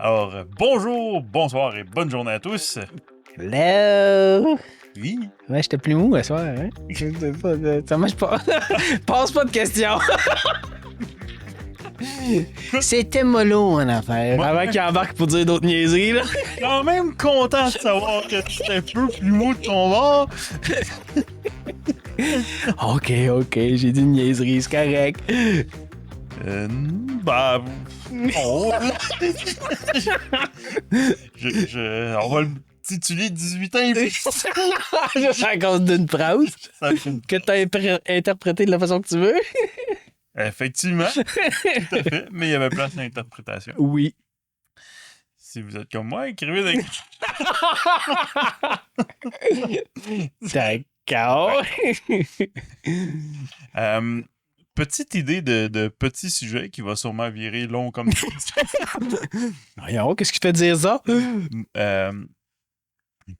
Alors, bonjour, bonsoir et bonne journée à tous. Hello! Oui. Ouais, j'étais plus mou à soir, hein? Ça marche pas. Passe pas de questions. C'était mollo en affaire. Moi- Avant qu'il embarque pour dire d'autres niaiseries, là. Quand même content de savoir que tu es un peu plus mou de ton bord. Ok, j'ai dit une niaiserie, c'est correct. Bah. Oh. On va le tituler 18 ans et plus. Juste à cause d'une phrase Ça fait- que t'as interprétée de la façon que tu veux. Effectivement, tout à fait, mais il y avait place à l'interprétation. Oui. Si vous êtes comme moi, écrivez des... D'accord. Petite idée de petit sujet qui va sûrement virer long comme ça. Voyons, qu'est-ce qui te fait dire ça? Tu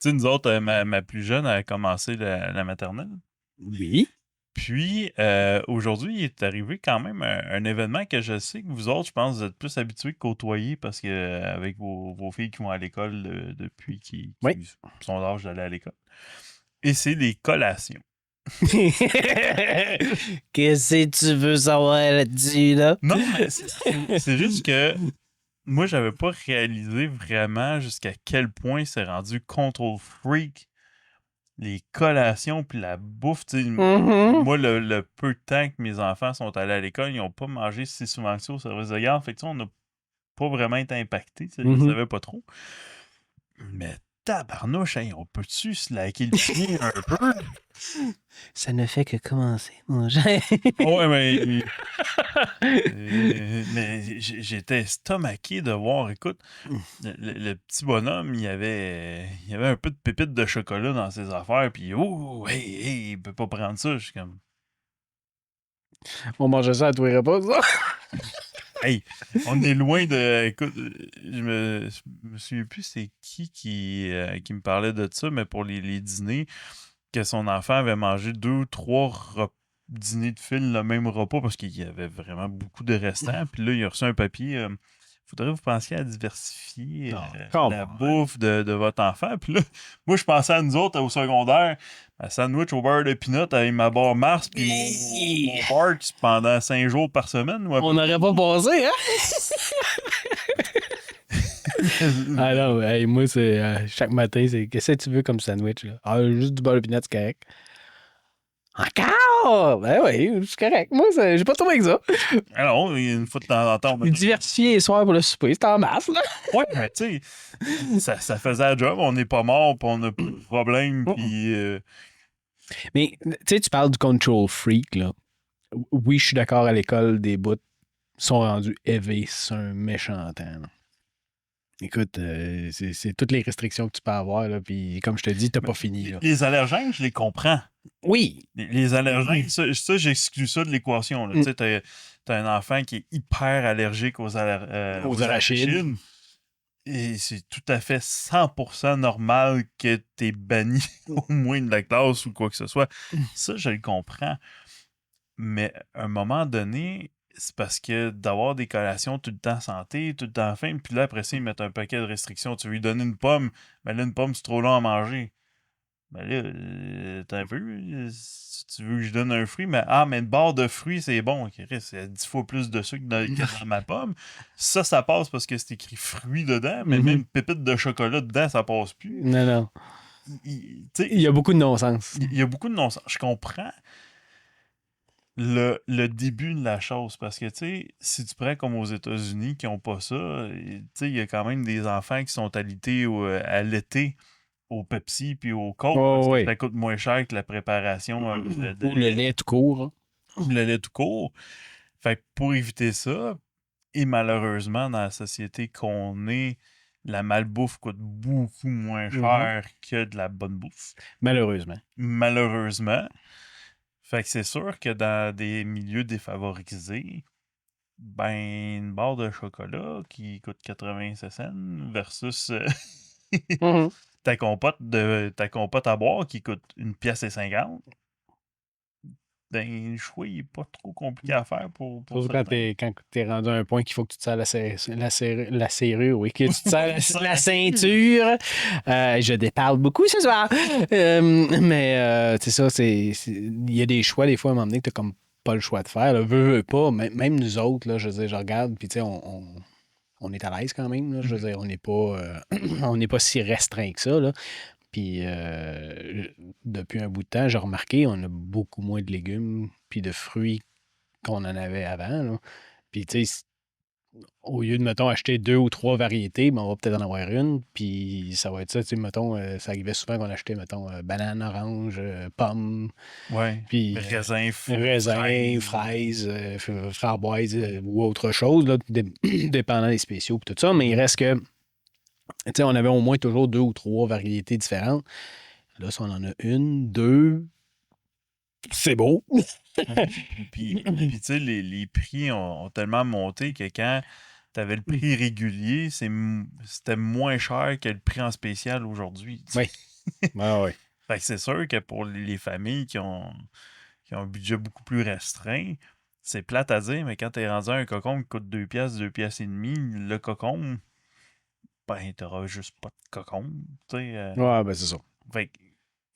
sais, nous autres, ma plus jeune a commencé la maternelle. Oui. Puis, aujourd'hui, il est arrivé quand même un événement que je sais que vous autres, je pense, vous êtes plus habitués de côtoyer parce que avec vos filles qui vont à l'école depuis qui Oui. sont d'âge d'aller à l'école. Et c'est les collations. Qu'est-ce que tu veux savoir là-dessus, là? Non, mais c'est juste que moi, j'avais pas réalisé vraiment jusqu'à quel point c'est rendu control freak. Les collations puis la bouffe, tu sais, moi, le peu de temps que mes enfants sont allés à l'école, ils n'ont pas mangé si souvent que ça au service de garde. Fait que, tu sais, on n'a pas vraiment été impactés. Je ne savais pas trop. Mais tabarnouche, hein, on peut-tu se laquer le pied un peu? Ça ne fait que commencer, mon gars. Ouais, mais j'étais estomaqué de voir, écoute, le petit bonhomme, il y avait un peu de pépites de chocolat dans ses affaires, puis oh, hey, il peut pas prendre ça. Je suis comme, On mangeait ça à tous les repas, ça? hey, on est loin de. Écoute, je me souviens plus c'est qui me parlait de ça, mais pour les dîners, que son enfant avait mangé 2 ou 3 dîners de fil le même repas parce qu'il y avait vraiment beaucoup de restants. Puis là, il a reçu un papier. Faudrait que vous pensiez à diversifier la bouffe de votre enfant. Puis là, moi, je pensais à nous autres au secondaire, un sandwich au beurre de peanut avec ma barre Mars puis mon bar pendant 5 jours par semaine. On n'aurait pas passé, hein? Ah non, hey, moi, c'est chaque matin, c'est qu'est-ce que tu veux comme sandwich, là? Ah, juste du beurre de peanut, c'est correct. Encore? Ben oui, c'est correct. Moi, j'ai pas trouvé que ça. Alors, une fois de temps en temps, on a... Diversifier les soirs pour le souper, c'est en masse, là. Ouais, mais tu sais, ça faisait la job. On n'est pas mort, puis on n'a pas de problème, puis... Mais, tu sais, tu parles du control freak, là. Oui, je suis d'accord, à l'école, des bouts sont rendus élevés. C'est un méchant temps, là. Écoute, c'est toutes les restrictions que tu peux avoir, là, puis comme je te dis, t'as pas fini, là. Les allergènes, je les comprends. Oui. Les allergènes, ça j'exclus ça de l'équation. Tu sais, t'as un enfant qui est hyper allergique aux arachides. Et c'est tout à fait 100% normal que t'es banni au moins de la classe ou quoi que ce soit. Ça, je le comprends. Mais à un moment donné, c'est parce que d'avoir des collations tout le temps santé, tout le temps faim, puis là, après ça, ils mettent un paquet de restrictions. Tu veux lui donner une pomme, mais là, une pomme, c'est trop long à manger. Ben là, t'as un peu. Si tu veux que je donne un fruit, mais une barre de fruits, c'est bon. C'est 10 fois plus de sucre que dans ma pomme. Ça passe parce que c'est écrit fruits dedans, mais même pépite de chocolat dedans, ça passe plus. Non. Il Il y a beaucoup de non-sens. Il y a beaucoup de non-sens. Je comprends le début de la chose parce que, tu sais, si tu prends comme aux États-Unis qui n'ont pas ça, tu sais, il y a quand même des enfants qui sont à l'été au Pepsi puis au Coke parce que ça coûte moins cher que la préparation ou le lait tout court. Hein. Ou le lait tout court. Fait que pour éviter ça, et malheureusement, dans la société qu'on est, la malbouffe coûte beaucoup moins cher que de la bonne bouffe. Malheureusement. Fait que c'est sûr que dans des milieux défavorisés, ben, une barre de chocolat qui coûte 86 cents versus ta compote à boire qui coûte 1,50 $. d'un choix, il n'est pas trop compliqué à faire pour surtout quand t'es rendu à un point qu'il faut que tu te serres la serrure, oui, que tu te serres la ceinture. Je déparle beaucoup ce soir. Mais c'est ça, il y a des choix, des fois, à un moment donné, que t'as comme pas le choix de faire. Là. Veux pas. Même nous autres, là, je veux dire, je regarde, puis tu sais, on est à l'aise quand même. Là, je veux dire, on n'est pas si restreint que ça. Là. Puis depuis un bout de temps, j'ai remarqué, on a beaucoup moins de légumes puis de fruits qu'on en avait avant. Là. Puis tu sais, au lieu de, mettons, acheter 2 ou 3 variétés, ben, on va peut-être en avoir une. Puis ça va être ça, tu sais, mettons, ça arrivait souvent qu'on achetait, mettons, banane, orange, pomme. Ouais. Puis raisin, fraises, framboises ou autre chose, là, dépendant des spéciaux et tout ça. Mais il reste que, tu sais, on avait au moins toujours 2 ou 3 variétés différentes. Là, si on en a 1, 2, c'est beau. puis tu sais, les prix ont tellement monté que quand tu avais le prix régulier, c'était moins cher que le prix en spécial aujourd'hui. Oui. Ouais. Fait que c'est sûr que pour les familles qui ont un budget beaucoup plus restreint, c'est plate à dire, mais quand tu es rendu à un cocon qui coûte 2 piastres, 2 piastres et demi, le cocon, ben, t'auras juste pas de cocon. Ouais, ben c'est ça.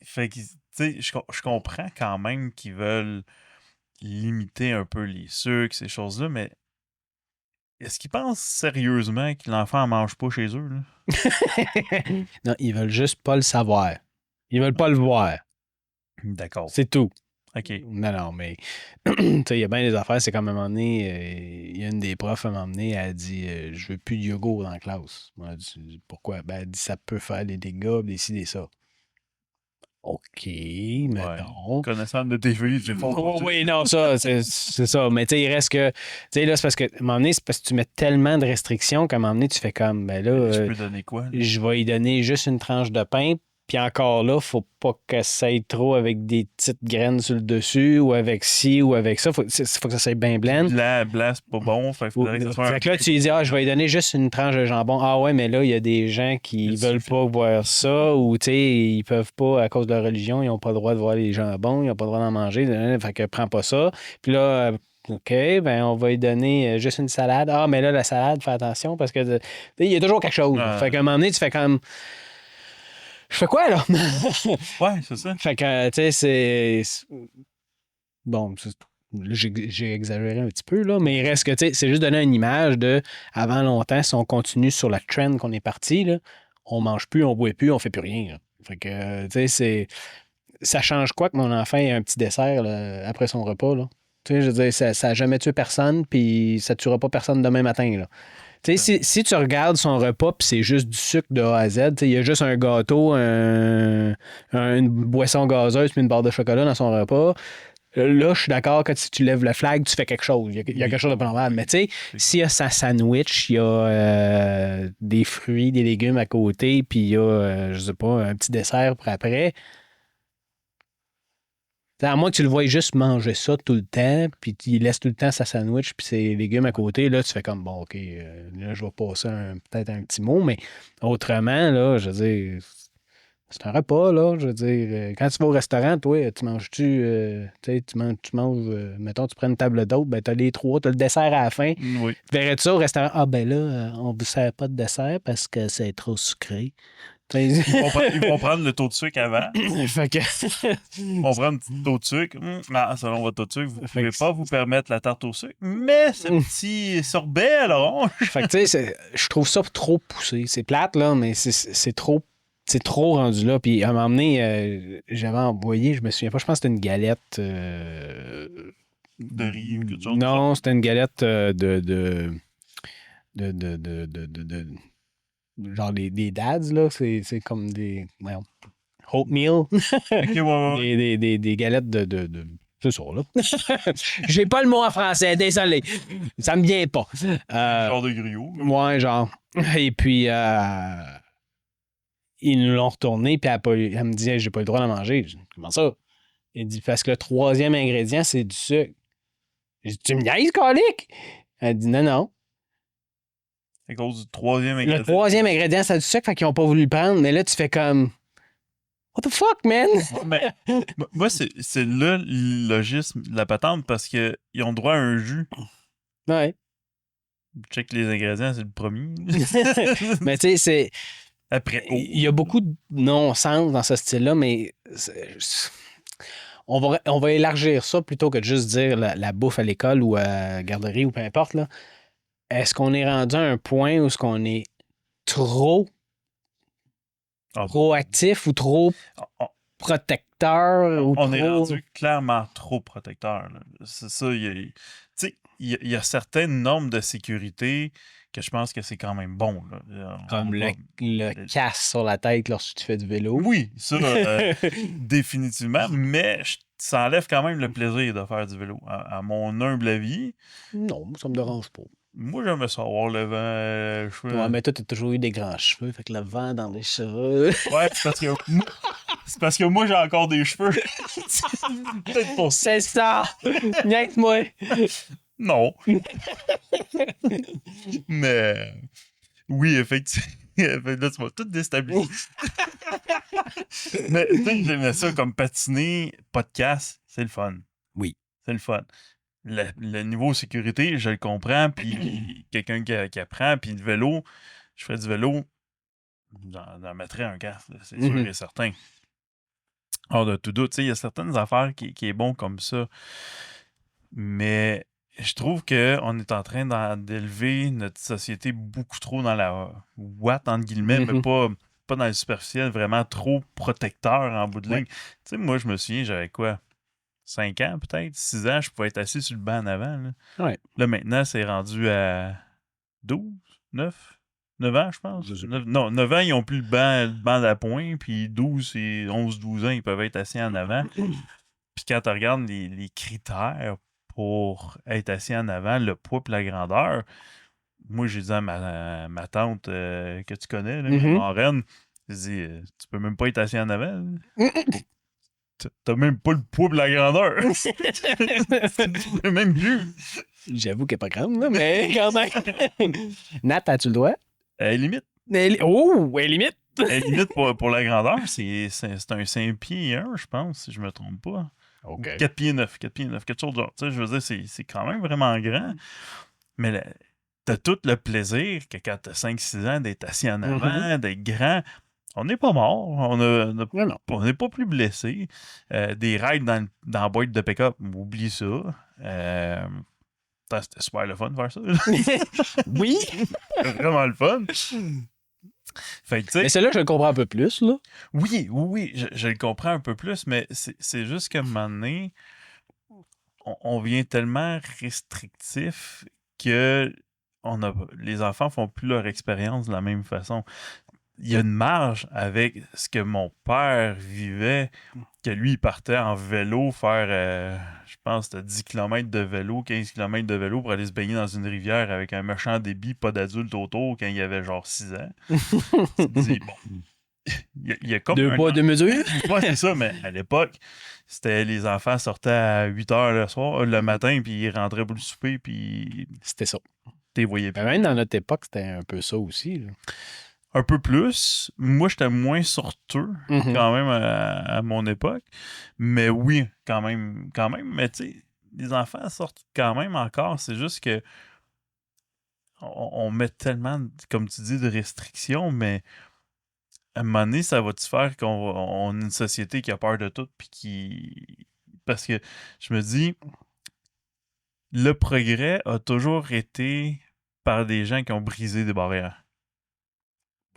Fait que, tu sais, je comprends quand même qu'ils veulent limiter un peu les sucres, ces choses-là, mais est-ce qu'ils pensent sérieusement que l'enfant en mange pas chez eux, là? Non, ils veulent juste pas le savoir. Ils veulent pas le voir. D'accord. C'est tout. OK. Non, mais tu sais, il y a bien des affaires. C'est comme à un moment donné, il y a une des profs à un moment donné, elle a dit je veux plus de yogourt dans la classe. Moi, elle dit pourquoi? Ben, elle dit ça peut faire des dégâts, des ci, des ça. OK, mettons. Ouais. Connaissant de tes filles, c'est fort. Oui, non, ça, c'est ça. Mais tu sais, il reste que. Tu sais, là, c'est parce que, à un moment donné, c'est parce que tu mets tellement de restrictions qu'à un moment donné, tu fais comme, ben là. Je peux donner quoi? Là? Je vais y donner juste une tranche de pain. Puis encore là, faut pas que ça aille trop avec des petites graines sur le dessus ou avec ci ou avec ça. Faut que ça soit bien blend. Blanc, c'est pas bon. Fait que là, tu lui dis, je vais lui donner juste une tranche de jambon. Ah ouais, mais là, il y a des gens qui veulent pas voir ça ou, tu sais, ils peuvent pas, à cause de leur religion, ils n'ont pas le droit de voir les jambons, ils n'ont pas le droit d'en manger. Fait que prends pas ça. Puis là, OK, ben on va lui donner juste une salade. Ah, mais là, la salade, fais attention parce que il y a toujours quelque chose. Fait qu'à un moment donné, tu fais comme. Je fais quoi, là? Ouais, c'est ça. Fait que, tu sais, c'est. Bon, j'ai exagéré un petit peu, là, mais il reste que, tu sais, c'est juste donner une image de, avant longtemps, si on continue sur la trend qu'on est parti, là, on mange plus, on boit plus, on fait plus rien. Là. Fait que, tu sais, ça change quoi que mon enfant ait un petit dessert là, après son repas, là? Tu sais, je veux dire, ça n'a jamais tué personne, puis ça tuera pas personne demain matin, là. Tu sais, si tu regardes son repas puis c'est juste du sucre de A à Z, il y a juste un gâteau, une boisson gazeuse puis une barre de chocolat dans son repas, là, je suis d'accord que si tu lèves le flag, tu fais quelque chose. Il y a quelque chose de pas normal. Mais tu sais, s'il y a sa sandwich, il y a des fruits, des légumes à côté, puis il y a, je sais pas, un petit dessert pour après... À moins que tu le voies juste manger ça tout le temps, puis tu laisses tout le temps sa sandwich puis ses légumes à côté, là, tu fais comme, bon, OK, là, je vais passer peut-être un petit mot, mais autrement, là, je veux dire, c'est un repas, là, je veux dire, quand tu vas au restaurant, toi, tu manges-tu, tu manges, mettons, tu prends une table d'hôte, ben t'as les 3, t'as le dessert à la fin. Oui. Verrais-tu ça au restaurant? Ah, ben là, on ne vous sert pas de dessert parce que c'est trop sucré. Ils vont prendre le taux de sucre avant. Fait que... Ils vont prendre un petit taux de sucre. Selon votre taux de sucre, vous ne pouvez pas vous permettre la tarte au sucre, mais ce petit sorbet à l'orange. Fait que tu sais, je trouve ça trop poussé. C'est plate, là, mais c'est trop rendu là. Puis à un moment donné, j'avais envoyé, je me souviens pas, je pense que c'était une galette... de riz ou quelque chose. Non, c'était une galette genre des dads, là. C'est comme des... oatmeal. Okay, ouais. Des galettes de c'est ça, là. J'ai pas le mot en français, désolé. Ça me vient pas. Genre de griot. Ouais, genre. Et puis, ils nous l'ont retourné, puis elle me dit, j'ai pas le droit d'en manger. Je dis, comment ça? Elle dit, parce que le 3e ingrédient, c'est du sucre. J'ai dit, tu me niaises, colique? Elle dit, non. À cause du 3e ingrédient. Le 3e ingrédient, c'est du sucre, fait qu'ils n'ont pas voulu le prendre, mais là, tu fais comme. What the fuck, man? Mais, moi, c'est là le logisme de la patente parce qu'ils ont droit à un jus. Ouais. Check les ingrédients, c'est le premier. Mais tu sais, c'est. Après, il y a beaucoup de non-sens dans ce style-là, mais on va élargir ça plutôt que de juste dire la bouffe à l'école ou à garderie ou peu importe. Là. Est-ce qu'on est rendu à un point où est-ce qu'on est trop proactif ou trop protecteur? On est rendu clairement trop protecteur. Là. C'est ça. Il y a certaines normes de sécurité que je pense que c'est quand même bon. Là. Comme le casse sur la tête lorsque tu fais du vélo. Oui, ça, définitivement. Mais ça enlève quand même le plaisir de faire du vélo. À mon humble avis. Non, ça me dérange pas. Moi, j'aime ça avoir le vent. Ouais, mais toi, t'as toujours eu des grands cheveux, fait que le vent dans les cheveux. Ouais, c'est parce que moi, j'ai encore des cheveux. Peut-être pour ça. C'est ça! Niaise-moi! Non. Mais oui, effectivement. Là, tu m'as tout déstabilisé. Mais tu sais, j'aimais ça comme patiner, podcast, c'est le fun. Oui. C'est le fun. Le niveau sécurité, je le comprends, puis quelqu'un qui apprend, puis le vélo, je ferais du vélo, j'en mettrais un casque, c'est sûr et certain. Hors de tout doute, il y a certaines affaires qui est bon comme ça, mais je trouve qu'on est en train d'élever notre société beaucoup trop dans la ouate, entre guillemets, mais pas dans le superficiel, vraiment trop protecteur en bout de ligne. Tu sais, moi, je me souviens, j'avais quoi? 5 ans, peut-être, 6 ans, je pouvais être assis sur le banc en avant. Là, là maintenant, c'est rendu à 12, 9 ans, je pense. 9 ans, ils n'ont plus le banc d'appoint, puis 12 et 11-12 ans, ils peuvent être assis en avant. Puis quand tu regardes les critères pour être assis en avant, le poids et la grandeur, moi, j'ai dit à ma tante que tu connais, là, en Rennes, j'ai dit, tu peux même pas être assis en avant. T'as même pas le poids de la grandeur. C'est même plus. J'avoue qu'elle est pas grande, là, mais quand même. Nat, as-tu le droit? Limite. Oh, limite. Limite pour la grandeur, c'est un 5 pieds 1, je pense, si je me trompe pas. Okay. 4 pieds 9, quelque chose de genre. Tu sais, je veux dire, c'est quand même vraiment grand. Mais t'as tout le plaisir que quand t'as 5-6 ans d'être assis en avant, d'être grand. On n'est pas mort, on n'est pas plus blessé. Des rides dans la boîte de pick-up, oublie ça. C'était super le fun de faire ça. Oui! Vraiment le fun. Fait que, mais celle-là, je le comprends un peu plus. Là. Oui, je le comprends un peu plus, mais c'est juste qu'à un moment donné, on vient tellement restrictif que les enfants font plus leur expérience de la même façon. Il y a une marge avec ce que mon père vivait, que lui, il partait en vélo faire, je pense, c'était 10 km de vélo, 15 km de vélo pour aller se baigner dans une rivière avec un méchant débit, pas d'adultes autour, quand il avait genre 6 ans. Tu te dis, bon, il y a comme deux poids, deux mesures? Ouais, c'est ça, mais à l'époque, c'était les enfants sortaient à 8 h le matin, puis ils rentraient pour le souper, puis... C'était ça. T'es voyais plus. Même dans notre époque, c'était un peu ça aussi, là. Un peu plus. Moi, j'étais moins sorteux quand même à mon époque. Mais oui, quand même. Mais tu sais, les enfants sortent quand même encore. C'est juste que on met tellement, comme tu dis, de restrictions, mais à un moment donné, ça va-tu faire qu'on a une société qui a peur de tout puis qui... Parce que je me dis, le progrès a toujours été par des gens qui ont brisé des barrières.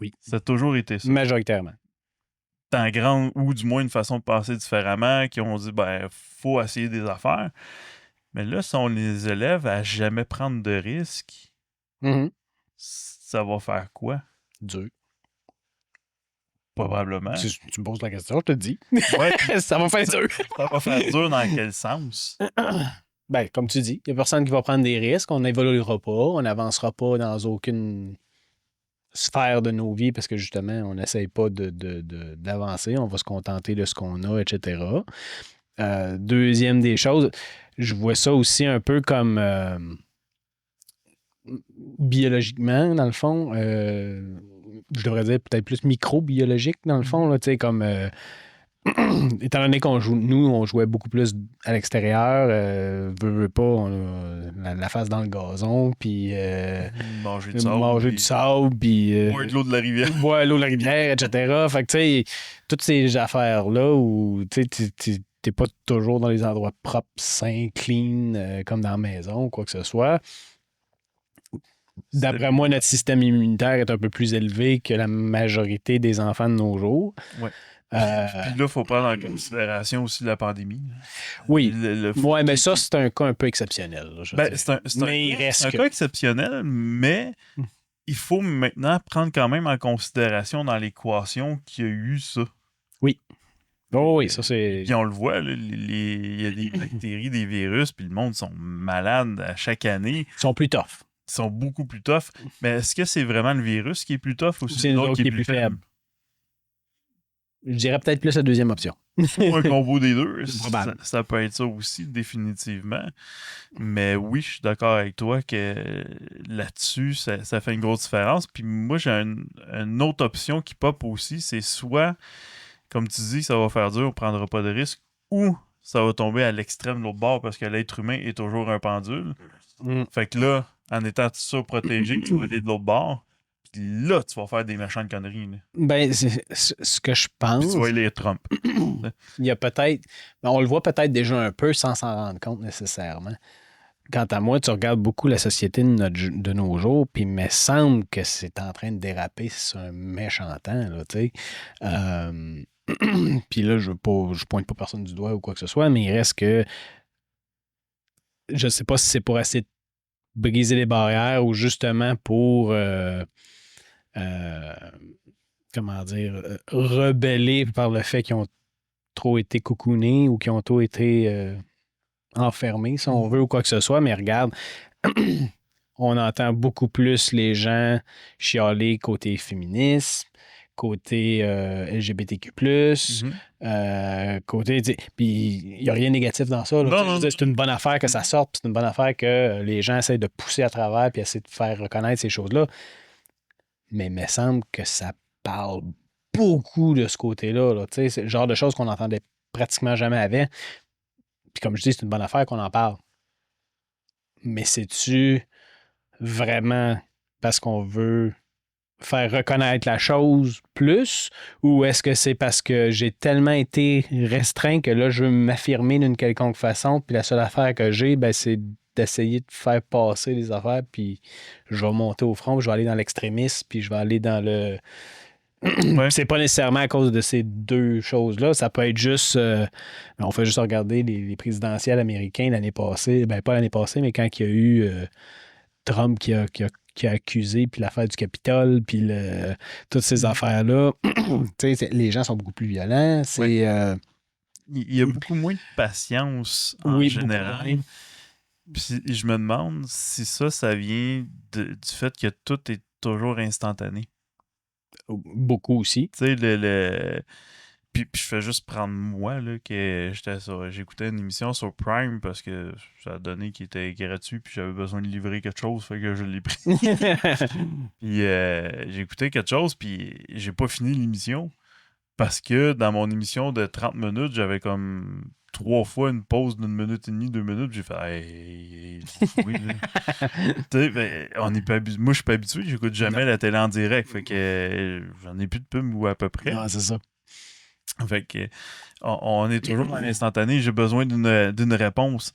Oui. Ça a toujours été ça. Majoritairement. En grande, ou du moins une façon de penser différemment, qui ont dit, ben, faut essayer des affaires. Mais là, si on les élève à jamais prendre de risques, ça va faire quoi? Dur. Probablement. Si tu me poses la question, je te dis. Ouais, ça va faire dur. Ça va faire dur dans quel sens? Ben, comme tu dis, il n'y a personne qui va prendre des risques, on n'évoluera pas, on n'avancera pas dans aucune sphère de nos vies parce que justement, on n'essaye pas d'avancer, on va se contenter de ce qu'on a, etc. Deuxième des choses, je vois ça aussi un peu comme biologiquement, dans le fond. je devrais dire peut-être plus microbiologique, dans le fond, là, tu sais, comme... étant donné qu'on on jouait beaucoup plus à l'extérieur, veut pas, on a la face dans le gazon, puis manger du sable, puis boire de l'eau de la rivière. Boire l'eau de la rivière, etc. Fait que, tu sais, toutes ces affaires-là où, tu sais, t'es pas toujours dans les endroits propres, sains, clean, comme dans la maison ou quoi que ce soit. D'après moi, notre système immunitaire est un peu plus élevé que la majorité des enfants de nos jours. Ouais. Puis là, il faut prendre en considération aussi la pandémie. Oui. Mais ça, c'est un cas un peu exceptionnel. C'est un cas exceptionnel, mais il faut maintenant prendre quand même en considération dans l'équation qu'il y a eu ça. Oui. Oh oui, ça c'est... Puis on le voit, il y a des bactéries, des virus, puis le monde sont malades à chaque année. Ils sont plus tough. Ils sont beaucoup plus tough. Mais est-ce que c'est vraiment le virus qui est plus tough ou c'est l'autre qui est plus faible? Je dirais peut-être plus la deuxième option. Un combo des deux, ça peut être ça aussi, définitivement. Mais oui, je suis d'accord avec toi que là-dessus, ça fait une grosse différence. Puis moi, j'ai une autre option qui pop aussi, c'est soit, comme tu dis, ça va faire dur, on prendra pas de risque, ou ça va tomber à l'extrême de l'autre bord parce que l'être humain est toujours un pendule. Fait que là, en étant tout ça protégé, tu vas aller de l'autre bord. Là, tu vas faire des méchantes conneries. Là. Ben, c'est ce que je pense. Puis tu vas aller Trump. Il y a peut-être... On le voit peut-être déjà un peu sans s'en rendre compte nécessairement. Quant à moi, tu regardes beaucoup la société de nos jours, puis il me semble que c'est en train de déraper sur un méchant temps, là, tu sais. Puis là, je pointe pas personne du doigt ou quoi que ce soit, mais il reste que... Je sais pas si c'est pour essayer de briser les barrières ou justement pour... comment dire, rebellés par le fait qu'ils ont trop été coucounés ou qu'ils ont trop été enfermés, si on veut, ou quoi que ce soit. Mais regarde, on entend beaucoup plus les gens chialer côté féministe, côté LGBTQ+, côté... Puis il n'y a rien de négatif dans ça. Non. C'est une bonne affaire que ça sorte, c'est une bonne affaire que les gens essayent de pousser à travers puis essayer de faire reconnaître ces choses-là. Mais il me semble que ça parle beaucoup de ce côté-là. Là. C'est le genre de choses qu'on n'entendait pratiquement jamais avant. Puis comme je dis, c'est une bonne affaire qu'on en parle. Mais c'est-tu vraiment parce qu'on veut faire reconnaître la chose plus, ou est-ce que c'est parce que j'ai tellement été restreint que là, je veux m'affirmer d'une quelconque façon, puis la seule affaire que j'ai, ben, c'est d'essayer de faire passer les affaires, puis je vais monter au front, je vais aller dans l'extrémisme, puis je vais aller dans le... Ouais. C'est pas nécessairement à cause de ces deux choses-là. Ça peut être juste... on fait juste regarder les présidentielles américains l'année passée. Ben, pas l'année passée, mais quand il y a eu Trump qui a accusé, puis l'affaire du Capitole, puis toutes ces affaires-là. Les gens sont beaucoup plus violents. C'est... il y a beaucoup moins de patience en général. Puis je me demande si ça vient du fait que tout est toujours instantané. Beaucoup aussi. Tu sais, puis je fais juste prendre moi, là, que j'écoutais une émission sur Prime parce que ça a donné qu'il était gratuit puis j'avais besoin de livrer quelque chose, fait que je l'ai pris. Puis j'ai écouté quelque chose puis j'ai pas fini l'émission parce que dans mon émission de 30 minutes, j'avais comme 3 fois une pause d'1 minute et demie, 2 minutes. J'ai fait oui, ben, moi, je suis pas habitué. J'écoute jamais la télé en direct. Fait que j'en ai plus de pub ou à peu près. Ah, c'est ça. Fait que on est toujours dans l'instantané. J'ai besoin d'une réponse.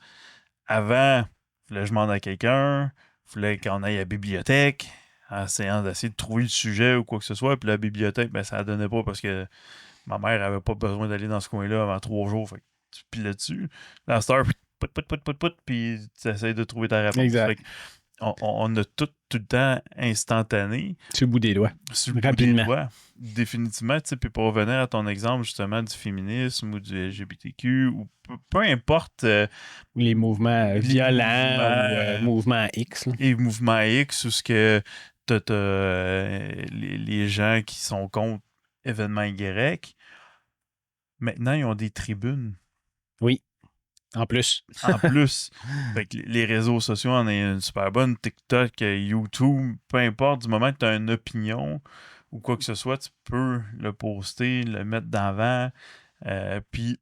Avant, il fallait que je demande à quelqu'un. Il fallait qu'on aille à la bibliothèque en essayant d'essayer de trouver le sujet ou quoi que ce soit. Puis la bibliothèque, ben, ça ne donnait pas parce que ma mère avait pas besoin d'aller dans ce coin-là avant 3 jours. Fait que tu piles là-dessus. La star, puis tu essaies de trouver ta réponse. Exact. On a tout le temps instantané. Sur le bout des doigts. Rapidement. Définitivement. Puis pour revenir à ton exemple justement du féminisme ou du LGBTQ ou peu importe. Les mouvements violents ou mouvements X. Là. Et mouvements X où ce que t'as les gens qui sont contre événements Y. Maintenant, ils ont des tribunes. Oui. En plus. Fait que les réseaux sociaux en ont une super bonne. TikTok, YouTube, peu importe, du moment que tu as une opinion ou quoi que ce soit, tu peux le poster, le mettre d'avant. Puis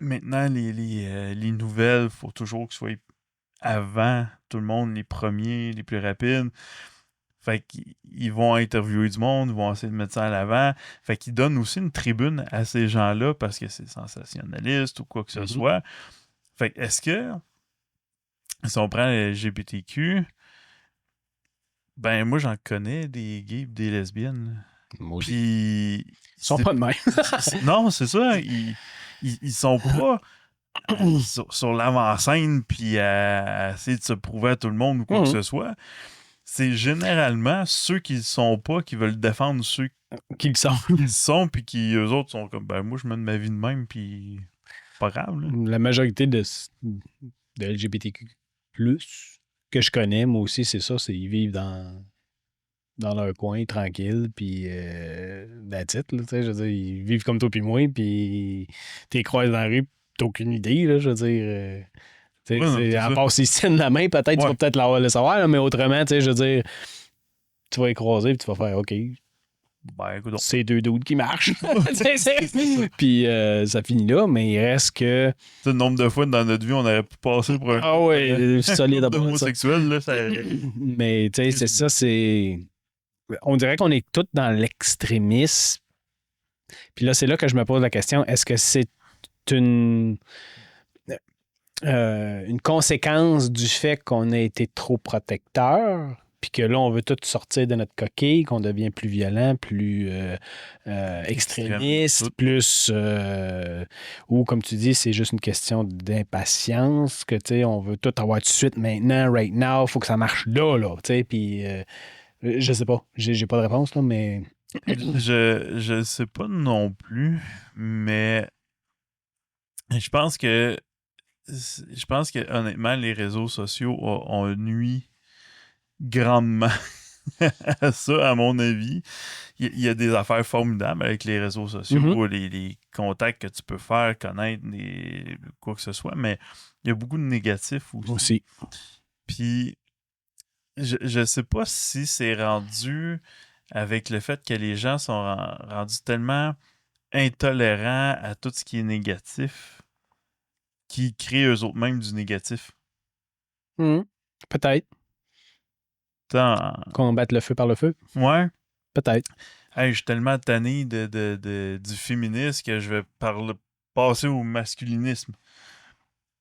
maintenant, les nouvelles, il faut toujours que ce soit avant tout le monde, les premiers, les plus rapides. Fait qu'ils vont interviewer du monde, ils vont essayer de mettre ça à l'avant. Fait qu'ils donnent aussi une tribune à ces gens-là parce que c'est sensationnaliste ou quoi que ce soit. Fait que est-ce que, si on prend les LGBTQ, ben moi j'en connais des gays et des lesbiennes. Puis. Ils sont pas de même. Non, c'est ça. Ils sont pas sur l'avant-scène puis à essayer de se prouver à tout le monde ou quoi que ce soit. C'est généralement ceux qui le sont pas qui veulent défendre ceux qui le sont. Qui le sont, puis qui, eux autres, sont comme, ben moi, je mène ma vie de même, puis pas grave. Là. La majorité de LGBTQ+, que je connais, moi aussi, c'est ça, c'est ils vivent dans leur coin, tranquille, puis that's it, là, je veux dire, ils vivent comme toi puis moi, puis t'es croisé dans la rue, t'as aucune idée, là, je veux dire... à part s'ils se tiennent la main, peut-être tu vas peut-être le savoir, là, mais autrement, je veux dire, tu vas les croiser et tu vas faire OK. Ben, écoute, c'est 2 dudes qui marchent. Puis ça finit là, mais il reste que. Le nombre de fois dans notre vie, on aurait pu passer pour un. Ah ouais, solide homosexuel, là. Ça... Mais tu sais, c'est ça, c'est. On dirait qu'on est tous dans l'extrémisme. Puis là, c'est là que je me pose la question, est-ce que c'est une conséquence du fait qu'on a été trop protecteur, puis que là, on veut tout sortir de notre coquille, qu'on devient plus violent, plus extrémiste, plus... ou, comme tu dis, c'est juste une question d'impatience, que, tu sais, on veut tout avoir tout de suite, maintenant, right now, il faut que ça marche là, tu sais, puis... je sais pas, j'ai pas de réponse, là, mais... je sais pas non plus, mais je pense que honnêtement, les réseaux sociaux ont nuit grandement à ça, à mon avis. Il y a des affaires formidables avec les réseaux sociaux, les contacts que tu peux faire, connaître, quoi que ce soit, mais il y a beaucoup de négatifs aussi. Puis, je sais pas si c'est rendu avec le fait que les gens sont rendus tellement intolérants à tout ce qui est négatif qui créent eux-mêmes du négatif. Peut-être. Combattre le feu par le feu? Ouais. Peut-être. Hey, je suis tellement tanné du féminisme que je vais passer au masculinisme.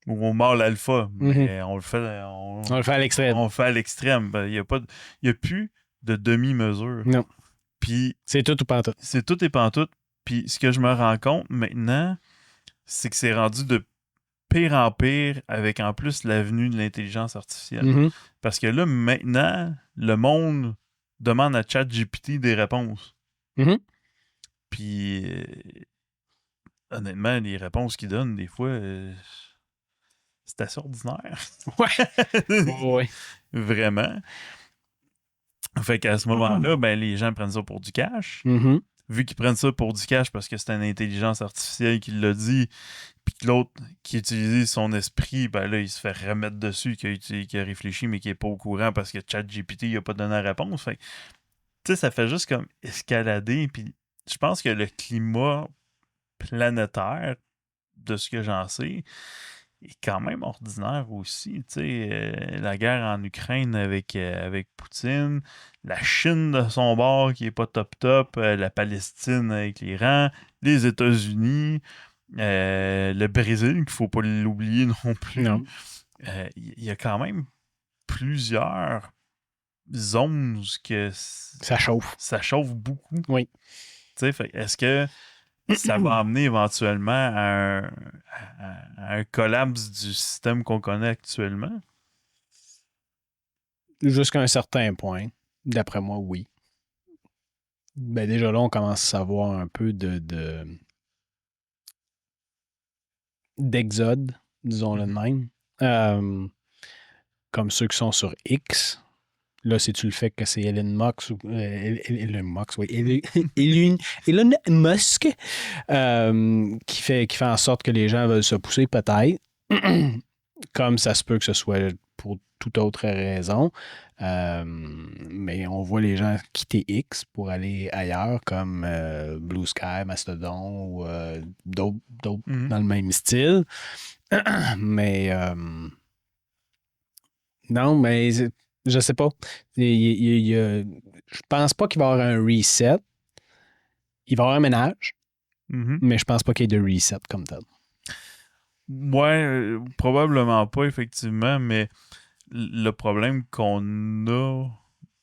Ou au mâle alpha. Mais on le fait... On le fait à l'extrême. On le fait à l'extrême. Il n'y a plus de demi-mesure. Non. Puis... C'est tout ou pantoute. C'est tout et pantoute. Puis ce que je me rends compte maintenant, c'est que c'est rendu de pire en pire avec en plus l'avenue de l'intelligence artificielle. Parce que là, maintenant, le monde demande à ChatGPT des réponses. Puis, honnêtement, les réponses qu'il donne, des fois, c'est assez ordinaire. Ouais. Vraiment. Fait qu'à ce moment-là, ben, les gens prennent ça pour du cash. Vu qu'ils prennent ça pour du cash parce que c'est une intelligence artificielle qui l'a dit, puis que l'autre qui utilise son esprit, ben là, il se fait remettre dessus, qui a réfléchi, mais qui n'est pas au courant parce que ChatGPT n'a pas donné la réponse. Fait tu sais, ça fait juste comme escalader. Puis je pense que le climat planétaire, de ce que j'en sais, est quand même ordinaire aussi. Tu sais, la guerre en Ukraine avec Poutine, la Chine de son bord qui est pas top, la Palestine avec l'Iran, les États-Unis, le Brésil, qu'il ne faut pas l'oublier non plus. Il y a quand même plusieurs zones où ça chauffe. Ça chauffe beaucoup. Oui. Tu sais, est-ce que ça va amener éventuellement à un collapse du système qu'on connaît actuellement? Jusqu'à un certain point. D'après moi, oui. Ben déjà là, on commence à savoir un peu d'exode, disons-le de même. Comme ceux qui sont sur X. Là, c'est-tu le fait que c'est Elon Musk Elon Musk qui fait en sorte que les gens veulent se pousser, peut-être. Comme ça se peut que ce soit pour toute autre raison. Mais on voit les gens quitter X pour aller ailleurs, comme Blue Sky, Mastodon ou d'autres dans le même style. Mais non, mais je sais pas. Je pense pas qu'il va y avoir un reset. Il va y avoir un ménage, mais je pense pas qu'il y ait de reset comme tel. Ouais, probablement pas, effectivement, mais le problème qu'on a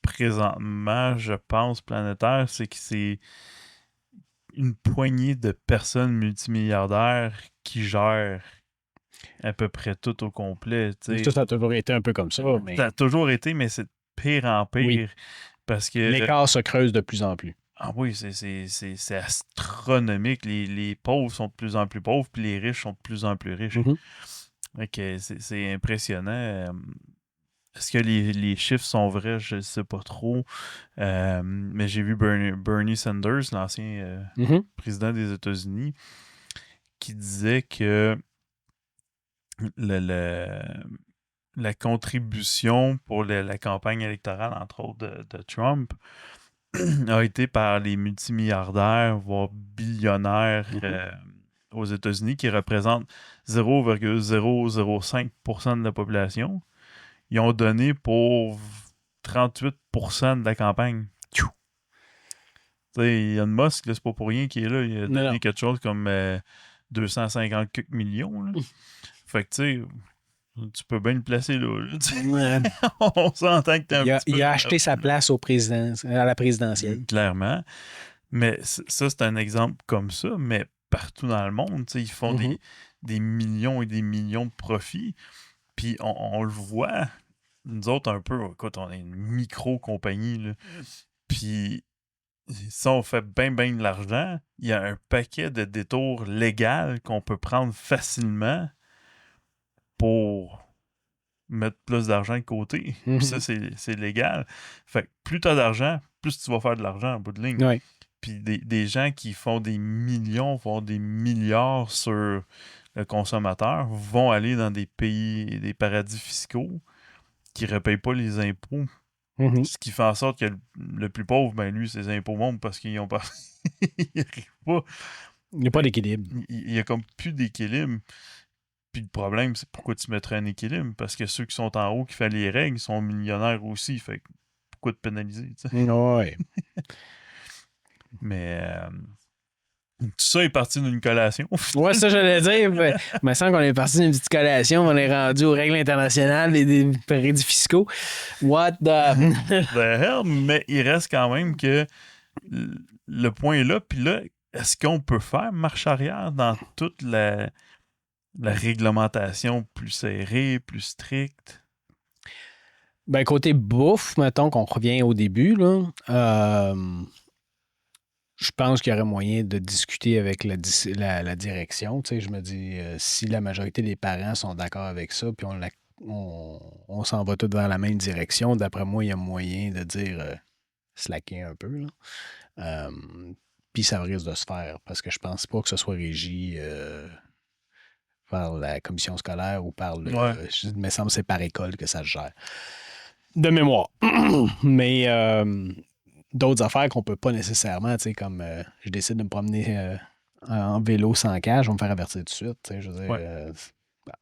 présentement, je pense, planétaire, c'est que c'est une poignée de personnes multimilliardaires qui gèrent à peu près tout au complet. Ça a toujours été un peu comme ça. Mais... Ça a toujours été, mais c'est de pire en pire. Oui. Parce que l'écart se creuse de plus en plus. Ah oui, c'est astronomique. Les pauvres sont de plus en plus pauvres, puis les riches sont de plus en plus riches. C'est impressionnant. Est-ce que les chiffres sont vrais? Je ne sais pas trop. Mais j'ai vu Bernie Sanders, l'ancien président des États-Unis, qui disait que la contribution pour la campagne électorale, entre autres, de Trump, a été par les multimilliardaires, voire billionnaires aux États-Unis, qui représentent 0,005% de la population. Ils ont donné pour 38% de la campagne. Elon Musk, c'est pas pour rien qu'il est là. Il a donné quelque chose comme 250 millions. Là. Fait que tu peux bien le placer là. On s'entend que t'es il a acheté sa place à la présidentielle. Clairement. Mais ça, c'est un exemple comme ça. Mais partout dans le monde, ils font des millions et des millions de profits. Puis on le voit, nous autres un peu, écoute, on est une micro-compagnie. Puis si on fait bien de l'argent, il y a un paquet de détours légaux qu'on peut prendre facilement pour mettre plus d'argent de côté. Puis ça, c'est légal. Fait que plus tu as d'argent, plus tu vas faire de l'argent en bout de ligne. Oui. Puis des gens qui font des millions, font des milliards sur le consommateur, vont aller dans des pays, des paradis fiscaux qui ne repayent pas les impôts. Ce qui fait en sorte que le plus pauvre, ben lui, ses impôts montent parce qu'ils n'ont pas... Ils n'arrivent pas. Il n'y a pas d'équilibre. Il n'y a comme plus d'équilibre. Puis le problème, c'est pourquoi tu mettrais un équilibre? Parce que ceux qui sont en haut, qui font les règles, sont millionnaires aussi. Fait que pourquoi te pénaliser? Oui. Mais tout ça est parti d'une collation. Ouais, ça, j'allais dire. Il me semble qu'on est parti d'une petite collation. On est rendu aux règles internationales et des paradis fiscaux. What the hell? Mais il reste quand même que le point est là. Puis là, est-ce qu'on peut faire marche arrière dans toute la réglementation plus serrée, plus stricte? Ben, côté bouffe, mettons qu'on revient au début, là, je pense qu'il y aurait moyen de discuter avec la direction. Tu sais, je me dis, si la majorité des parents sont d'accord avec ça, puis on s'en va tous vers la même direction, d'après moi, il y a moyen de dire slacker un peu. Puis ça risque de se faire, parce que je pense pas que ce soit régi par la commission scolaire ou par le... il me semble que c'est par école que ça se gère. De mémoire. Mais d'autres affaires qu'on peut pas nécessairement, tu sais, comme je décide de me promener en vélo sans cage, je vais me faire avertir tout de suite. Tu sais, je veux dire,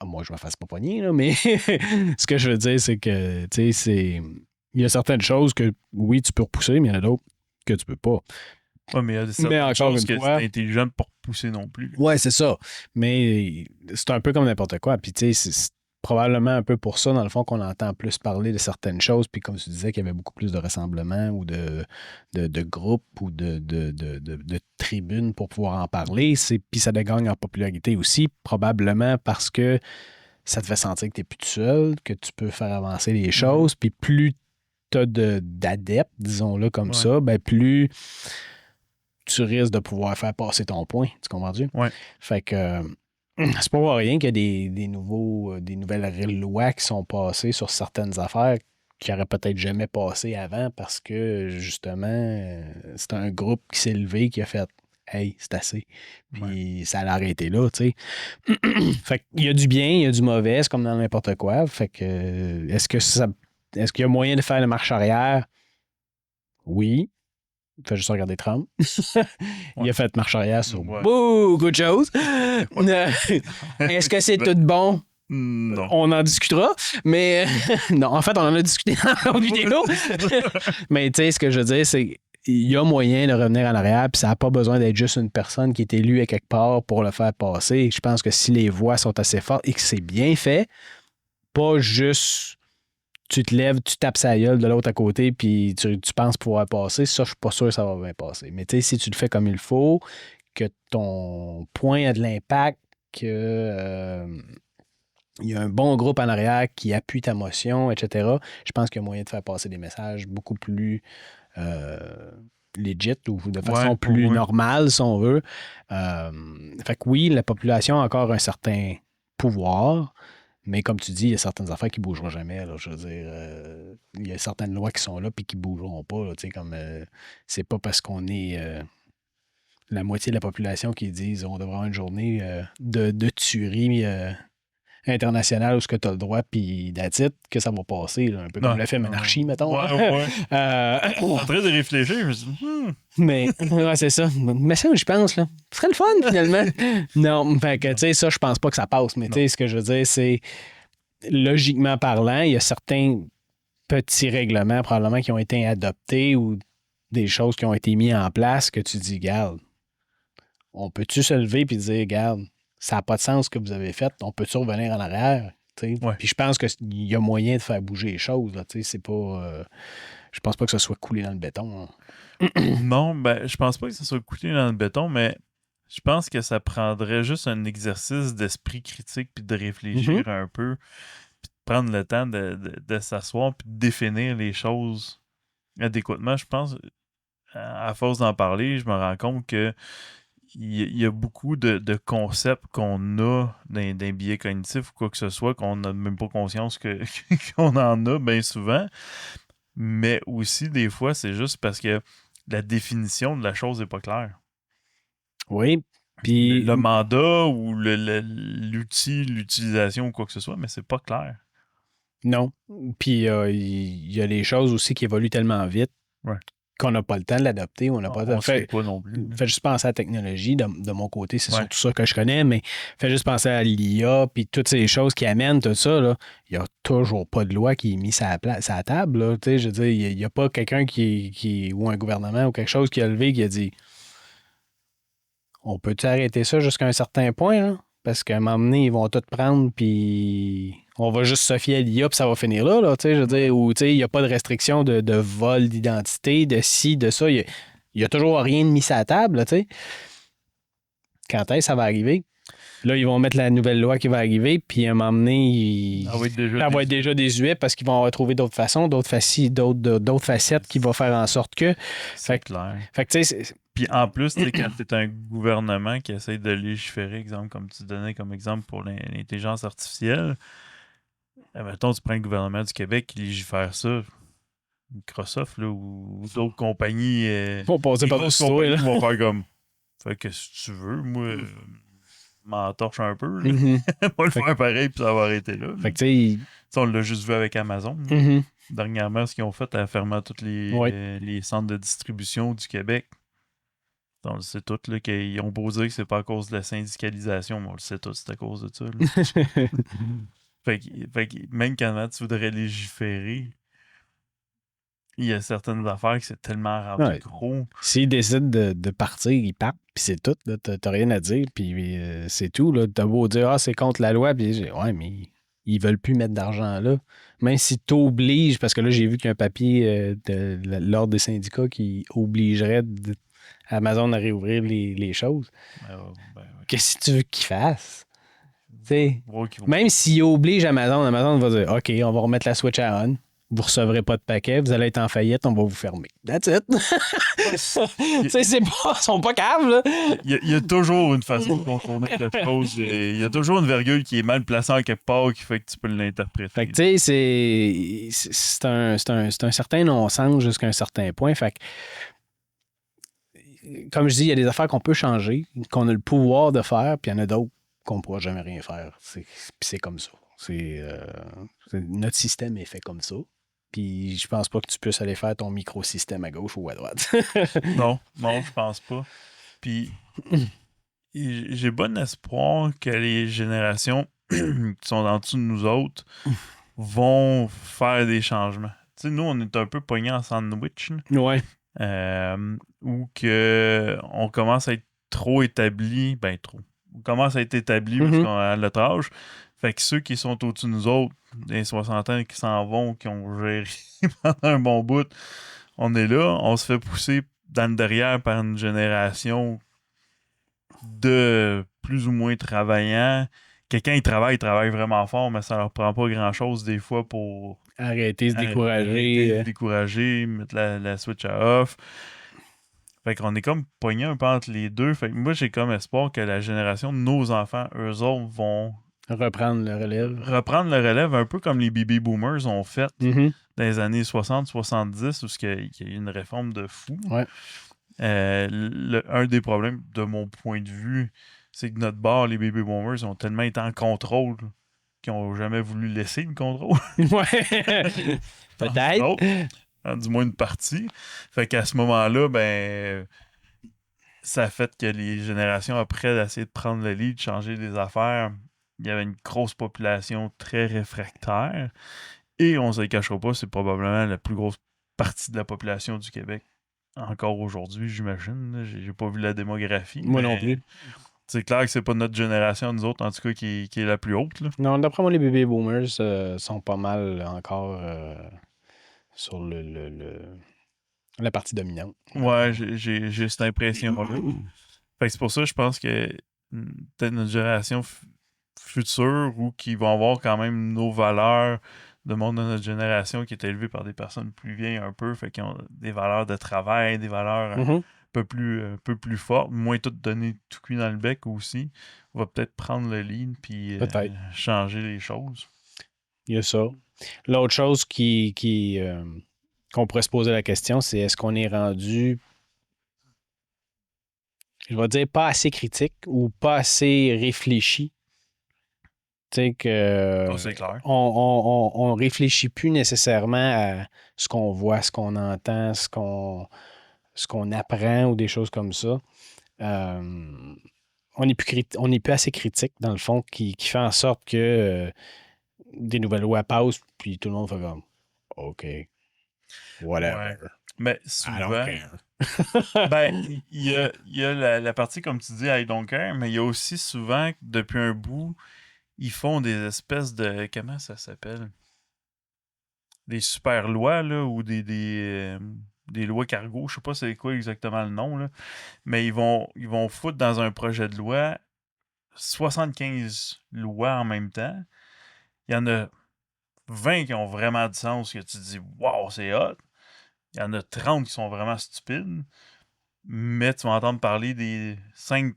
moi, je me fasse pas poigner, là, mais ce que je veux dire, c'est que, tu sais, il y a certaines choses que, oui, tu peux repousser, mais il y en a d'autres que tu peux pas. Oui, mais il y a certaines choses que c'est intelligent pour pousser non plus. Oui, c'est ça. Mais c'est un peu comme n'importe quoi. Puis, tu sais, c'est probablement un peu pour ça, dans le fond, qu'on entend plus parler de certaines choses. Puis, comme tu disais, qu'il y avait beaucoup plus de rassemblements ou de groupes ou de tribunes pour pouvoir en parler. Puis, ça dégagne en popularité aussi, probablement parce que ça te fait sentir que tu n'es plus tout seul, que tu peux faire avancer les choses. Puis, plus tu as d'adeptes, disons-le comme ça, ben plus tu risques de pouvoir faire passer ton point. Tu comprends-tu? Oui. Fait que c'est pas pour rien qu'il y a des nouvelles lois qui sont passées sur certaines affaires qui n'auraient peut-être jamais passé avant parce que, justement, c'est un groupe qui s'est levé qui a fait hey, c'est assez. Puis ça allait arrêter là, tu sais. Fait qu'il y a du bien, il y a du mauvais, c'est comme dans n'importe quoi. Fait que, est-ce qu'il y a moyen de faire une marche arrière? Oui. Il fait juste regarder Trump. Il a fait marche arrière sur beaucoup de choses. Est-ce que c'est tout bon? Non. On en discutera, mais non, en fait, on en a discuté dans la vidéo. Mais tu sais, ce que je veux dire, c'est qu'il y a moyen de revenir en arrière, puis ça n'a pas besoin d'être juste une personne qui est élue à quelque part pour le faire passer. Je pense que si les voix sont assez fortes et que c'est bien fait, pas juste tu te lèves, tu tapes sa gueule de l'autre à côté, puis tu penses pouvoir passer, ça, je suis pas sûr que ça va bien passer. Mais tu sais, si tu le fais comme il faut, que ton point a de l'impact, que il y a un bon groupe en arrière qui appuie ta motion, etc., je pense qu'il y a moyen de faire passer des messages beaucoup plus legit ou de façon plus normale, si on veut. Fait que oui, la population a encore un certain pouvoir, mais comme tu dis, il y a certaines affaires qui ne bougeront jamais. Là, je veux dire, il y a certaines lois qui sont là et qui ne bougeront pas. Là, comme c'est pas parce qu'on est la moitié de la population qui disent on devrait avoir une journée de tuerie internationale où ce que tu as le droit, puis that's it, que ça va passer. Là, un peu comme le film Anarchie, mettons. En train de réfléchir, je me dis, Mais, c'est ça. Mais ça, je pense, là. Ce serait le fun, finalement. Non, fait que, tu sais, ça, je pense pas que ça passe. Mais, tu sais, ce que je veux dire, c'est, logiquement parlant, il y a certains petits règlements, probablement, qui ont été adoptés ou des choses qui ont été mises en place que tu dis, garde, on peut-tu se lever et dire, garde, ça n'a pas de sens ce que vous avez fait, on peut-tu revenir en arrière? Puis je pense qu'il y a moyen de faire bouger les choses. Là, c'est pas, je pense pas que ça soit coulé dans le béton. Non, ben, je pense pas que ça soit coulé dans le béton, mais je pense que ça prendrait juste un exercice d'esprit critique puis de réfléchir un peu, puis de prendre le temps de s'asseoir puis de définir les choses adéquatement. Je pense, à force d'en parler, je me rends compte que il y a beaucoup de concepts qu'on a d'un biais cognitif ou quoi que ce soit, qu'on n'a même pas conscience qu'on en a bien souvent. Mais aussi, des fois, c'est juste parce que la définition de la chose n'est pas claire. Oui. Puis le mandat ou l'outil, l'utilisation ou quoi que ce soit, mais c'est pas clair. Non. Puis il y a des choses aussi qui évoluent tellement vite qu'on n'a pas le temps de l'adopter. On n'a pas le temps. Fait pas non plus. Fait juste penser à la technologie. De mon côté, c'est surtout ça que je connais, mais fait juste penser à l'IA puis toutes ces choses qui amènent tout ça. Là, il n'y a toujours pas de loi qui est mise à la table. Là, je veux dire, il n'y a pas quelqu'un qui ou un gouvernement ou quelque chose qui a levé qui a dit on peut-tu arrêter ça jusqu'à un certain point, là? Parce qu'à un moment donné, ils vont tout prendre, puis on va juste se fier à l'IA, puis ça va finir là, je veux dire, où, il n'y a pas de restriction de vol d'identité, de ci, de ça. Il n'y a toujours rien de mis sur la table, tu sais. Quand est-ce que ça va arriver? Là, ils vont mettre la nouvelle loi qui va arriver, puis à un moment donné, ça va être déjà désuet parce qu'ils vont retrouver d'autres façons, d'autres facettes qui vont faire en sorte que... C'est clair. Fait que, tu sais... Puis en plus, quand tu es un gouvernement qui essaie de légiférer, exemple, comme tu donnais comme exemple pour l'intelligence artificielle, mettons, tu prends le gouvernement du Québec qui légifère ça, Microsoft là, ou d'autres compagnies, vont passer par grosses compagnies vont faire comme, fait que si tu veux, moi, m'en torche un peu, là. Moi le faire pareil, puis ça va arrêter là. Fait que tu sais... On l'a juste vu avec Amazon. Dernièrement, ce qu'ils ont fait en fermant tous les centres de distribution du Québec. On le sait tous, là, qu'ils ont beau dire que c'est pas à cause de la syndicalisation, mais on le sait tous, c'est à cause de ça. fait que même quand tu voudrais légiférer, il y a certaines affaires qui c'est tellement rendu gros. S'ils décident de partir, ils partent, puis c'est tout. T'as rien à dire, puis c'est tout. T'as beau dire, c'est contre la loi, puis ouais, mais ils veulent plus mettre d'argent là. Même si t'obliges, parce que là, j'ai vu qu'il y a un papier de l'Ordre des syndicats qui obligerait Amazon à réouvrir les choses. Qu'est-ce que tu veux qu'ils fassent? Même s'ils obligent Amazon va dire OK, on va remettre la switch à on. Vous ne recevrez pas de paquet, vous allez être en faillite, on va vous fermer. That's it. Ils sont pas caves, là. Il y a toujours une façon de contourner cette chose. Il y a toujours une virgule qui est mal placée en quelque part qui fait que tu peux l'interpréter. Fait que, tu sais, c'est un certain non-sens jusqu'à un certain point. Fait que comme je dis, il y a des affaires qu'on peut changer, qu'on a le pouvoir de faire, puis il y en a d'autres qu'on ne pourra jamais rien faire. C'est comme ça. Notre système est fait comme ça. Puis je pense pas que tu puisses aller faire ton microsystème à gauche ou à droite. Non, je pense pas. Puis j'ai bon espoir que les générations qui sont en dessous de nous autres vont faire des changements. Tu sais, nous, on est un peu pognés en sandwich. Ouais. Ou qu'on commence à être trop établi. Ben, trop. On commence à être établi parce qu'on a notre âge. Fait que ceux qui sont au-dessus de nous autres, des 60 ans, qui s'en vont, qui ont géré pendant un bon bout, on est là, on se fait pousser dans le derrière par une génération de plus ou moins travaillants. Quelqu'un, il travaille vraiment fort, mais ça leur prend pas grand-chose des fois pour arrêter, se décourager, mettre la switch à off. Fait qu'on est comme pogné un peu entre les deux. Fait que moi, j'ai comme espoir que la génération de nos enfants, eux autres, vont reprendre le relève. Reprendre le relève un peu comme les baby boomers ont fait dans les années 60-70, où il y a eu une réforme de fou. Ouais. Un des problèmes, de mon point de vue, c'est que notre bord, les baby boomers, ont tellement été en contrôle qu'ils n'ont jamais voulu laisser le contrôle. Ouais. Peut-être. Du moins une partie. Fait qu'à ce moment-là, ben, ça a fait que les générations après d'essayer de prendre le lead, de changer des affaires, il y avait une grosse population très réfractaire. Et on ne se le cachera pas, c'est probablement la plus grosse partie de la population du Québec. Encore aujourd'hui, j'imagine. J'ai pas vu la démographie. Moi non plus. C'est clair que c'est pas notre génération, nous autres, en tout cas, qui est la plus haute. Là. Non, d'après moi, les baby boomers sont pas mal encore sur la partie dominante. Ouais, j'ai cette impression-là. Fait que c'est pour ça que je pense que peut-être notre génération future ou qui vont avoir quand même nos valeurs de monde de notre génération qui est élevé par des personnes plus vieilles un peu, fait qu'ils ont des valeurs de travail, des valeurs un peu plus fortes, moins tout donner tout cuit dans le bec aussi. On va peut-être prendre le lead puis changer les choses. Il y a ça. L'autre chose qu'on pourrait se poser la question, c'est est-ce qu'on est rendu, je vais dire, pas assez critique ou pas assez réfléchi? Tu sais que c'est clair. On réfléchit plus nécessairement à ce qu'on voit, ce qu'on entend, ce qu'on apprend ou des choses comme ça. On n'est plus assez critique, dans le fond, qui fait en sorte que des nouvelles lois passent, puis tout le monde fait comme OK, whatever. Ouais. Mais souvent, ben, il y a la partie, comme tu dis, I don't care, mais il y a aussi souvent, depuis un bout, ils font des espèces de... Comment ça s'appelle? Des super lois, là, ou des lois cargo. Je sais pas c'est quoi exactement le nom, là. Mais ils vont foutre dans un projet de loi 75 lois en même temps. Il y en a 20 qui ont vraiment du sens, que tu te dis « Wow, c'est hot! » Il y en a 30 qui sont vraiment stupides. Mais tu vas entendre parler des 5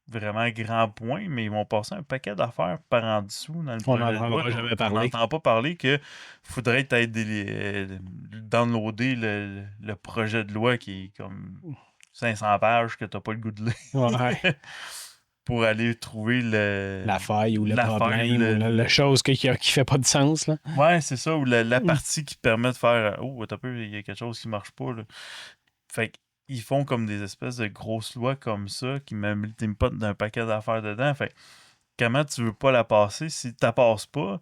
vraiment grands points, mais ils vont passer un paquet d'affaires par en dessous dans le projet de loi. On n'entend pas parler qu'il faudrait peut-être downloader le projet de loi qui est comme 500 pages que tu n'as pas le goût de lire. Ouais. Pour aller trouver la faille ou le problème ou la chose qui fait pas de sens. Là. Ouais, c'est ça. Ou la partie qui permet de faire « Oh, attends un peu, il y a quelque chose qui marche pas. » Fait que ils font comme des espèces de grosses lois comme ça qui me multiplient d'un paquet d'affaires dedans. Fait comment tu veux pas la passer si tu la passes pas?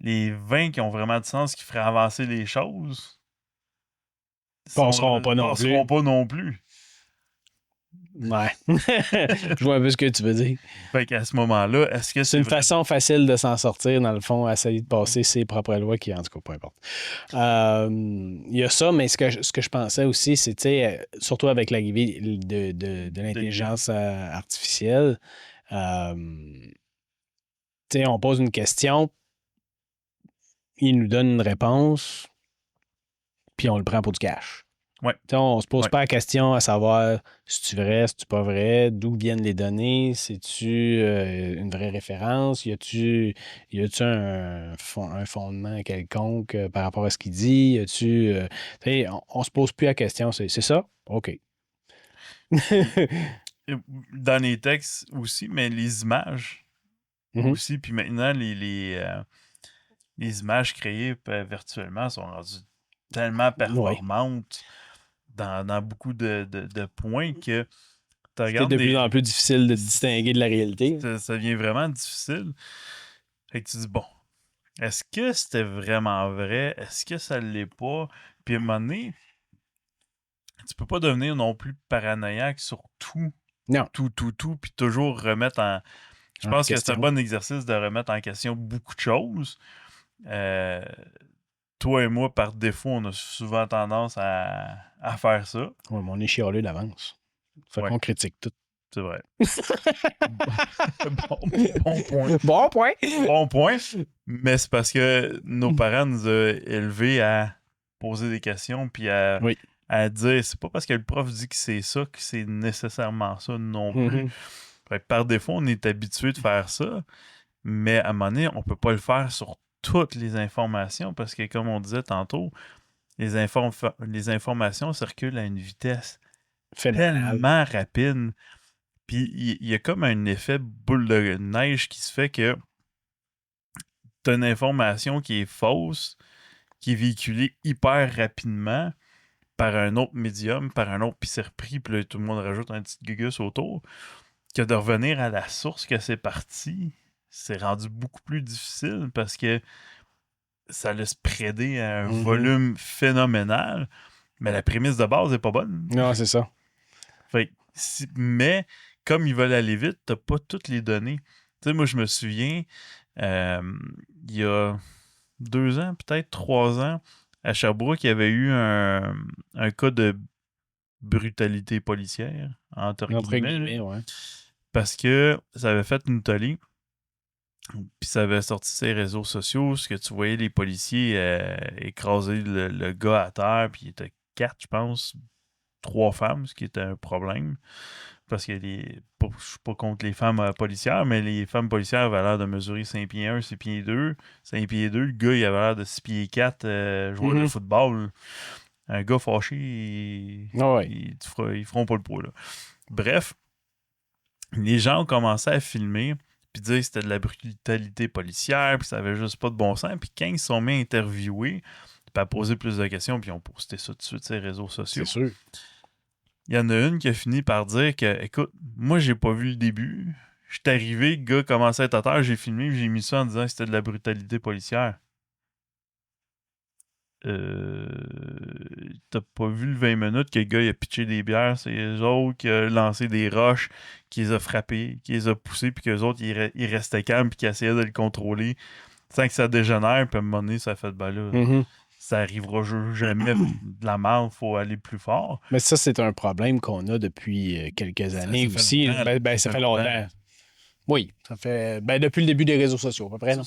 Les 20 qui ont vraiment du sens, qui feraient avancer les choses, passeront pas non plus. Ouais. Je vois un peu ce que tu veux dire. Fait qu'à ce moment-là, est-ce que c'est une façon facile de s'en sortir, dans le fond, essayer de passer ses propres lois qui, en tout cas, peu importe. Il y a ça, mais ce que je pensais aussi, c'est, surtout avec l'arrivée de l'intelligence artificielle, on pose une question, il nous donne une réponse, puis on le prend pour du cash. Ouais. On se pose pas la question à savoir si c'est vrai, si c'est pas vrai, d'où viennent les données, c'est-tu une vraie référence, y a-tu un fondement quelconque par rapport à ce qu'il dit, on se pose plus la question, c'est ça? OK. Dans les textes aussi, mais les images aussi. Puis maintenant, les images créées virtuellement sont rendues tellement performantes dans beaucoup de points que c'est de plus en plus difficile de distinguer de la réalité. Ça devient vraiment difficile. Fait que tu dis, bon, est-ce que c'était vraiment vrai? Est-ce que ça l'est pas? Puis à un moment donné, tu peux pas devenir non plus paranoïaque sur tout. Non. Tout, puis toujours remettre en... Je pense que c'est un bon exercice de remettre en question beaucoup de choses. Toi et moi, par défaut, on a souvent tendance à faire ça. Oui, mais on est chialé d'avance. Fait qu'on critique tout. C'est vrai. Bon point. Bon point. Bon point. Mais c'est parce que nos parents nous ont élevés à poser des questions puis à dire, c'est pas parce que le prof dit que c'est ça que c'est nécessairement ça non plus. Fait que par défaut, on est habitué de faire ça, mais à un moment donné, on peut pas le faire sur toutes les informations parce que, comme on disait tantôt, les informations circulent à une vitesse tellement rapide. Puis il y a comme un effet boule de neige qui se fait que tu as une information qui est fausse, qui est véhiculée hyper rapidement par un autre médium, par un autre, puis c'est repris, puis là, tout le monde rajoute un petit gugus autour, que de revenir à la source que c'est parti, c'est rendu beaucoup plus difficile parce que ça laisse spreader à un volume phénoménal, mais la prémisse de base n'est pas bonne. Non, c'est ça. Fait mais comme ils veulent aller vite, t'as pas toutes les données. Tu sais, moi, je me souviens, il y a 2 ans, peut-être 3 ans, à Sherbrooke, il y avait eu un cas de brutalité policière, entre guillemets, parce que ça avait fait une tollée, puis ça avait sorti ses réseaux sociaux, ce que tu voyais les policiers écraser le gars à terre, puis il était 4, je pense, 3 femmes, ce qui était un problème. Parce que je suis pas contre les femmes policières, mais les femmes policières avaient l'air de mesurer 5 pieds 1, 6 pieds 2. 5 pieds 2, le gars, il avait l'air de 6 pieds 4, joueur de football. Un gars fâché, ils feront pas le poids. Là. Bref, les gens ont commencé à filmer, puis dire que c'était de la brutalité policière, puis ça avait juste pas de bon sens. Puis quand ils se sont mis à interviewer, puis à poser plus de questions, puis ils ont posté ça tout de suite sur les réseaux sociaux. C'est sûr. Il y en a une qui a fini par dire que, écoute, moi, j'ai pas vu le début. Je suis arrivé, le gars commençait à être à terre, j'ai filmé, j'ai mis ça en disant que c'était de la brutalité policière. T'as pas vu le 20 minutes que le gars il a pitché des bières, c'est eux autres qui a lancé des roches, qui les a frappés, qui les a poussés, puis qu'eux autres, ils restaient calmes, puis qu'ils essayaient de le contrôler sans que ça dégénère, puis à un moment donné, ça fait de là. Ça arrivera jamais de la merde, il faut aller plus fort. Mais ça, c'est un problème qu'on a depuis quelques années aussi. Ça fait longtemps. Oui, ça fait depuis le début des réseaux sociaux, à peu près. Non?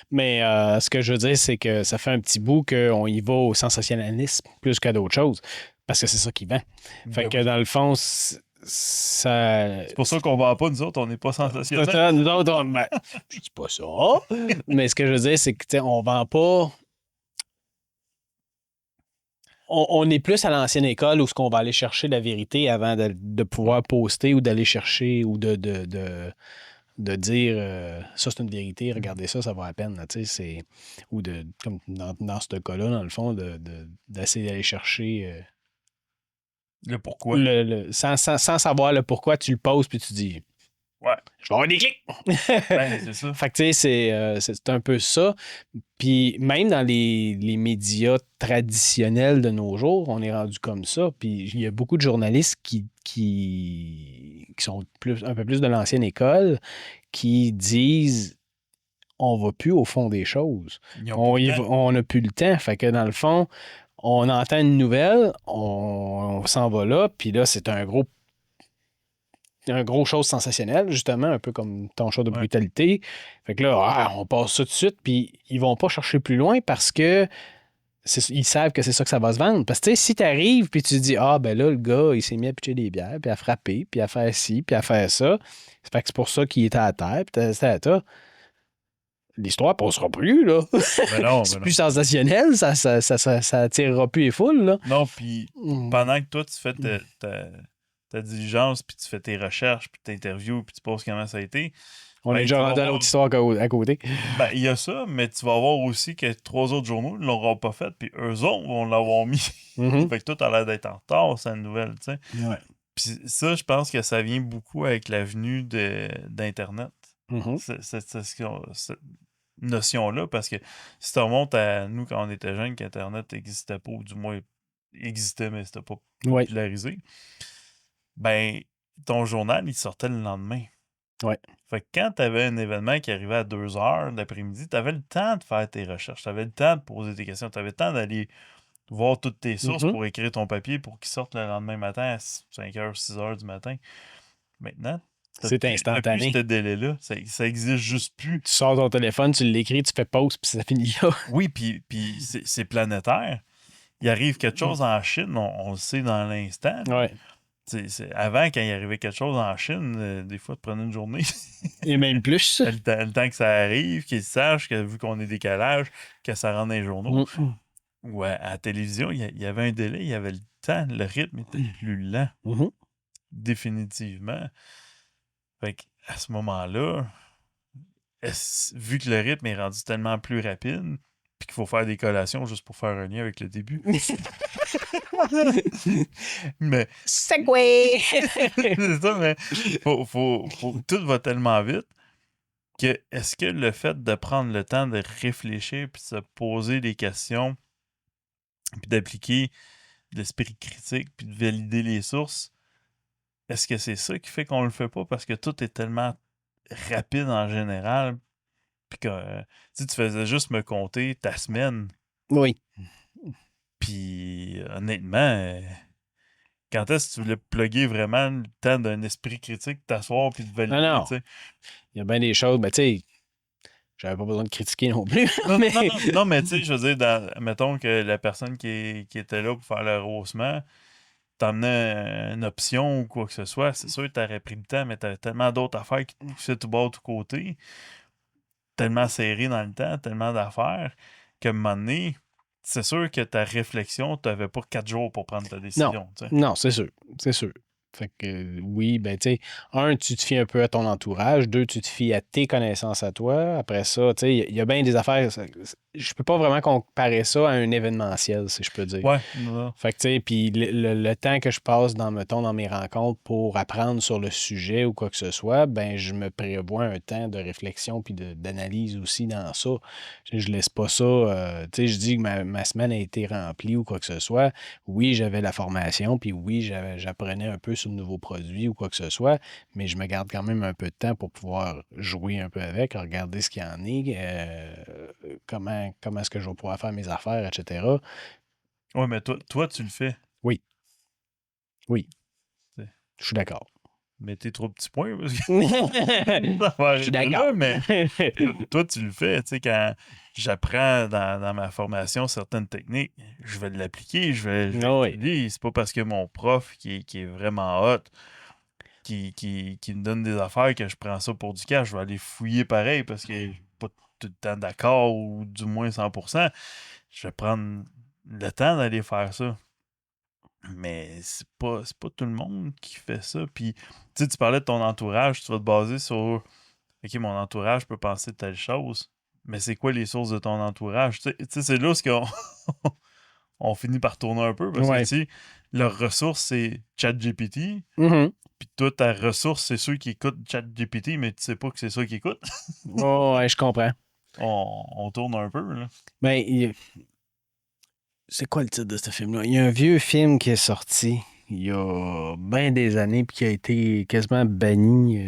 Mais ce que je veux dire, c'est que ça fait un petit bout qu'on y va au sensationnalisme plus qu'à d'autres choses. Parce que c'est ça qui vend. Fait que dans le fond, c'est pour ça qu'on ne vend pas, nous autres, on n'est pas sensationnels. Nous autres, je dis pas ça. Mais ce que je veux dire, c'est qu'on vend pas. On est plus à l'ancienne école où ce qu'on va aller chercher la vérité avant de pouvoir poster ou d'aller chercher ou de dire ça c'est une vérité, regardez ça, ça vaut la peine. Là, ou comme dans ce cas-là, dans le fond, d'essayer d'aller chercher le pourquoi. Sans savoir le pourquoi, tu le poses puis tu dis ouais. Je vais avoir des clics! C'est ça. Fait que tu sais, c'est un peu ça. Puis même dans les médias traditionnels de nos jours, on est rendu comme ça. Puis il y a beaucoup de journalistes qui sont un peu plus de l'ancienne école qui disent on va plus au fond des choses. On n'a plus le temps. Fait que dans le fond, on entend une nouvelle, on s'en va là, puis là, c'est un gros chose sensationnel, justement, un peu comme ton show de brutalité. Fait que là, on passe ça tout de suite, puis ils vont pas chercher plus loin parce que ils savent que c'est ça que ça va se vendre. Parce que si tu arrives puis tu dis ben là, le gars, il s'est mis à pitcher des bières, puis à frapper, puis à faire ci, puis à faire ça. Fait que c'est pour ça qu'il était à terre, puis l'histoire passera plus, là. C'est plus sensationnel, ça attirera plus les foules, là. Non, puis pendant que toi, tu fais ta diligence, puis tu fais tes recherches, puis tu interviews, puis tu poses comment ça a été. On est déjà rendu à l'autre histoire à côté. Ben, il y a ça, mais tu vas voir aussi que 3 autres journaux ne l'auront pas fait, puis eux autres vont l'avoir mis. Fait que toi, t'as l'air d'être en retard, c'est une nouvelle, tu sais. Ouais. Puis ça, je pense que ça vient beaucoup avec la venue d'Internet. Cette notion-là, parce que si tu remontes à nous quand on était jeunes, qu'Internet n'existait pas, ou du moins existait, mais c'était pas popularisé, ben, ton journal, il sortait le lendemain. Ouais. Fait que quand tu avais un événement qui arrivait à 2 heures l'après-midi, tu avais le temps de faire tes recherches, tu avais le temps de poser tes questions, tu avais le temps d'aller voir toutes tes sources pour écrire ton papier pour qu'il sorte le lendemain matin à 5 h, 6 h du matin. Maintenant, c'est instantané. Ce délai-là, ça existe juste plus. Tu sors ton téléphone, tu l'écris, tu fais pause, puis ça finit là. Oui, puis c'est planétaire. Il arrive quelque chose en Chine, on le sait dans l'instant. Ouais. Avant, quand il arrivait quelque chose en Chine, des fois, tu prenais une journée. Et même plus. le temps que ça arrive, qu'ils sachent que vu qu'on est décalage, que ça rentre dans les journaux. Ou à la télévision, il y avait un délai, il y avait le temps, le rythme était plus lent. Définitivement. Fait qu'à ce moment-là, vu que le rythme est rendu tellement plus rapide, puis qu'il faut faire des collations juste pour faire un lien avec le début. Mais. Segway! C'est ça, mais tout va tellement vite que est-ce que le fait de prendre le temps de réfléchir puis de se poser des questions puis d'appliquer de l'esprit critique puis de valider les sources, est-ce que c'est ça qui fait qu'on le fait pas? Parce que tout est tellement rapide en général. Puis que tu faisais juste me compter ta semaine. Oui. Puis honnêtement, quand est-ce que tu voulais plugger vraiment le temps d'un esprit critique, t'asseoir puis de valider? Non. Il y a bien des choses, mais tu sais, j'avais pas besoin de critiquer non plus. Non, mais tu sais, je veux dire, mettons que la personne qui était là pour faire le rehaussement t'emmenait une option ou quoi que ce soit, c'est sûr que t'aurais pris le temps, mais t'avais tellement d'autres affaires qui te poussaient tout bas, tout côté, tellement serré dans le temps, tellement d'affaires, qu'à un moment donné, c'est sûr que ta réflexion, t'avais pas 4 jours pour prendre ta décision. Non, c'est sûr. C'est sûr. Fait que oui, ben tu sais, tu te fies un peu à ton entourage. 2, tu te fies à tes connaissances à toi. Après ça, tu sais, il y a bien des affaires. Je peux pas vraiment comparer ça à un événementiel, si je peux dire. Ouais. Fait que tu sais, puis le temps que je passe dans mes rencontres pour apprendre sur le sujet ou quoi que ce soit, ben je me prévois un temps de réflexion puis d'analyse aussi dans ça. Je laisse pas ça. Tu sais, je dis que ma semaine a été remplie ou quoi que ce soit. Oui, j'avais la formation, puis oui, j'apprenais un peu sur de nouveaux produits ou quoi que ce soit, mais je me garde quand même un peu de temps pour pouvoir jouer un peu avec, regarder ce qu'il y en est, comment est-ce que je vais pouvoir faire mes affaires, etc. Oui, mais toi, tu le fais. Oui. Je suis d'accord. Mais t'es trop petits points parce que je suis d'accord. Mais toi, tu le fais. Tu sais, quand j'apprends dans ma formation certaines techniques, je vais l'appliquer, je vais l'utiliser. C'est pas parce que mon prof qui est vraiment hot qui me donne des affaires que je prends ça pour du cash. Je vais aller fouiller pareil parce que je suis pas tout le temps d'accord ou du moins 100%. Je vais prendre le temps d'aller faire ça. Mais c'est pas tout le monde qui fait ça. Puis, tu parlais de ton entourage, tu vas te baser sur OK, mon entourage peut penser de telle chose, mais c'est quoi les sources de ton entourage? Tu sais, c'est là où on finit par tourner un peu parce que, tu sais, leur ressource, c'est ChatGPT. Puis toi, ta ressource, c'est ceux qui écoutent ChatGPT, mais tu sais pas que c'est ceux qui écoutent. Ouais, je comprends. On tourne un peu, là. Ben, c'est quoi le titre de ce film-là? Il y a un vieux film qui est sorti il y a bien des années puis qui a été quasiment banni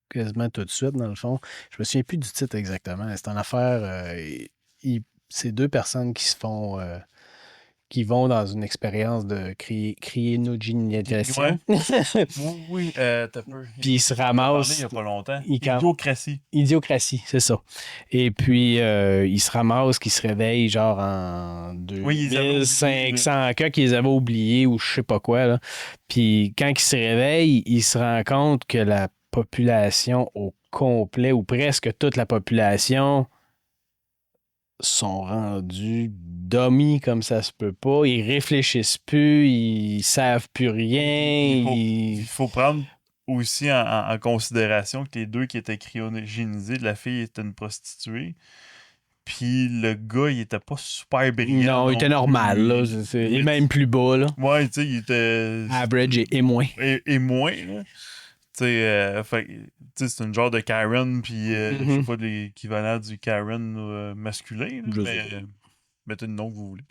quasiment tout de suite, dans le fond. Je me souviens plus du titre exactement. C'est une affaire... c'est 2 personnes qui se font... qui vont dans une expérience de cryogénisation. Oui, t'as peur. Puis ils se ramassent... Il n'y a pas longtemps. Idiocratie. Idiocratie, c'est ça. Et puis, ils se ramassent, qu'ils se réveillent genre en 2500 cas qu'ils avaient oubliés ou je sais pas quoi. Là. Puis quand ils se réveillent, ils se rendent compte que la population au complet ou presque toute la population sont rendus dummies comme ça se peut pas. Ils réfléchissent plus, ils savent plus rien. Il faut prendre aussi en considération que les deux qui étaient cryogénisés, la fille était une prostituée. Puis le gars, il était pas super brillant. Non, il était normal, là. Et même plus bas, là. Ouais, tu sais, il était... Average et moins. Et moins, là. Tu sais, c'est une genre de Karen, puis je sais pas l'équivalent du Karen masculin, là, mettez le nom que vous voulez.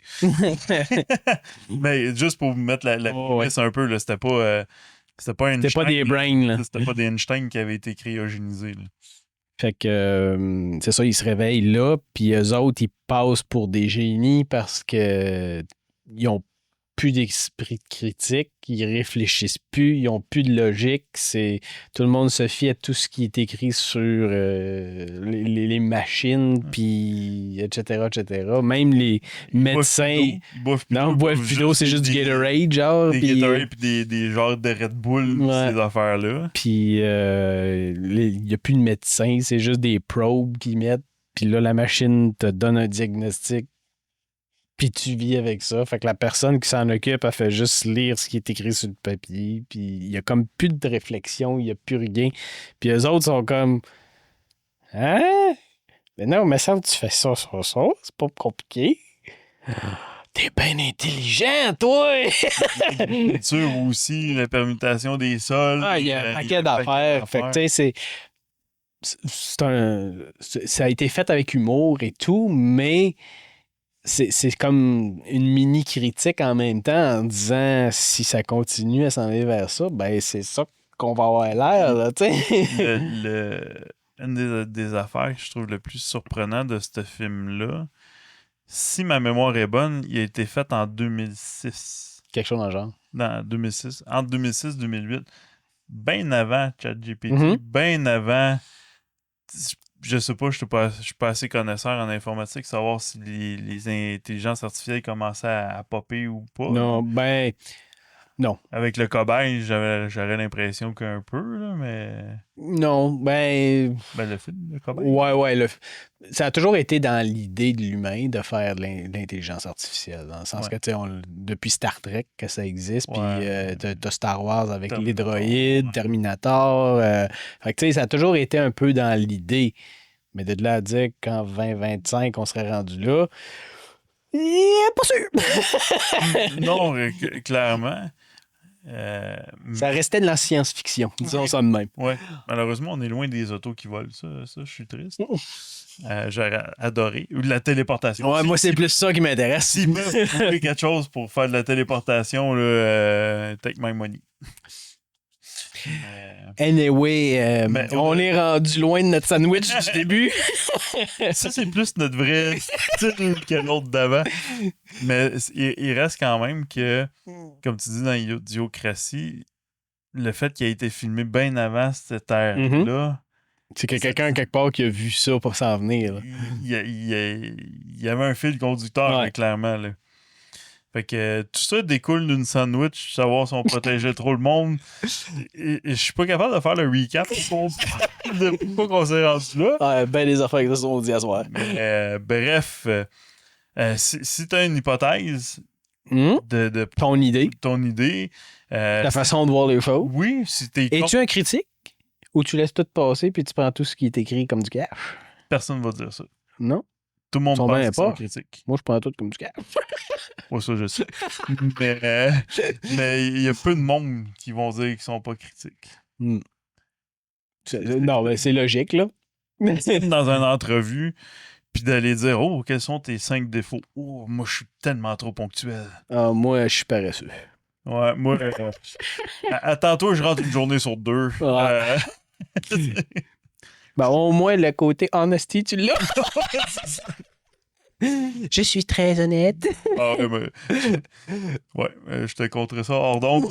Mais juste pour vous mettre la prémisse un peu, là, c'était pas Einstein. C'était pas des brains, là. C'était pas des Einstein qui avaient été cryogénisés, là. Fait que, c'est ça, ils se réveillent là, puis eux autres, ils passent pour des génies parce que ils ont plus d'esprit critique, ils réfléchissent plus, ils ont plus de logique. Tout le monde se fie à tout ce qui est écrit sur les machines, puis etc., etc. Même les médecins... boivent plus d'eau, c'est juste du Gatorade, genre. Des Gatorade, puis des genres de Red Bull, ces affaires-là. Puis il n'y a plus de médecins, c'est juste des probes qu'ils mettent. Puis là, la machine te donne un diagnostic. Puis tu vis avec ça. Fait que la personne qui s'en occupe, elle fait juste lire ce qui est écrit sur le papier. Puis il y a comme plus de réflexion, il n'y a plus rien. Puis eux autres sont comme... Hein? Mais non, mais ça, tu fais ça, c'est pas compliqué. T'es bien intelligent, toi! La culture aussi, la permutation des sols. Il y a un paquet d'affaires. Fait que tu sais, ça a été fait avec humour et tout, mais... C'est comme une mini-critique en même temps en disant si ça continue à s'en aller vers ça, ben c'est ça qu'on va avoir l'air, là, tu sais. Une des affaires que je trouve le plus surprenant de ce film-là, si ma mémoire est bonne, il a été fait en 2006. Quelque chose dans le genre. Dans 2006. Entre 2006 et 2008. Bien avant ChatGPT, bien avant... Je sais pas, je suis pas assez connaisseur en informatique, savoir si les intelligences artificielles commençaient à popper ou pas. Non, non. Avec le cobaye, j'aurais l'impression qu'un peu, là, mais... Non, le film, le cobaye. Ouais. Ça a toujours été dans l'idée de l'humain de faire de l'intelligence artificielle. Dans le sens que, tu sais, depuis Star Trek que ça existe, puis t'as Star Wars avec les droïdes, Terminator. Fait que, tu sais, ça a toujours été un peu dans l'idée. Mais de là à dire qu'en 2025, on serait rendu là, pas sûr. Non, clairement. Ça restait de la science-fiction, disons ça de même. Ouais. Malheureusement, on est loin des autos qui volent. Ça je suis triste. J'aurais adoré. Ou de la téléportation. Ouais, moi, c'est plus ça qui m'intéresse. S'ils peuvent trouver quelque chose pour faire de la téléportation, là, take my money. Anyway, on est rendu loin de notre sandwich du début. Ça, c'est plus notre vrai style que l'autre d'avant. Mais il reste quand même que, comme tu dis dans Idiocratie, le fait qu'il a été filmé bien avant cette ère-là... C'est que quelqu'un, quelque part, qui a vu ça pour s'en venir. Il y avait un fil conducteur, clairement. Là. Fait que tout ça découle d'une sandwich, savoir si on protégeait trop le monde. Et je suis pas capable de faire le recap de pourquoi qu'on s'est rendu là. Ah, ben les affaires que ça sont dit à soir. Bref, si tu as une hypothèse de ton idée, ta façon de voir les choses. Oui, si t'es Es-tu un critique ou tu laisses tout passer puis tu prends tout ce qui est écrit comme du cash? Personne va dire ça. Non. Tout le monde pense que c'est une critique. Moi, je prends tout comme du cash. Moi, ça, je sais. Mais il y a peu de monde qui vont dire qu'ils sont pas critiques. Non, mais c'est logique, là. Dans une entrevue, puis d'aller dire « Oh, quels sont tes 5 défauts? Oh, moi, je suis tellement trop ponctuel. » Moi, je suis paresseux. Ouais, moi, attends-toi, je rentre une journée sur 2. Ouais. Ben, au moins, le côté honesty, tu l'as. Je suis très honnête. Ah, je te conterai ça hors d'onde.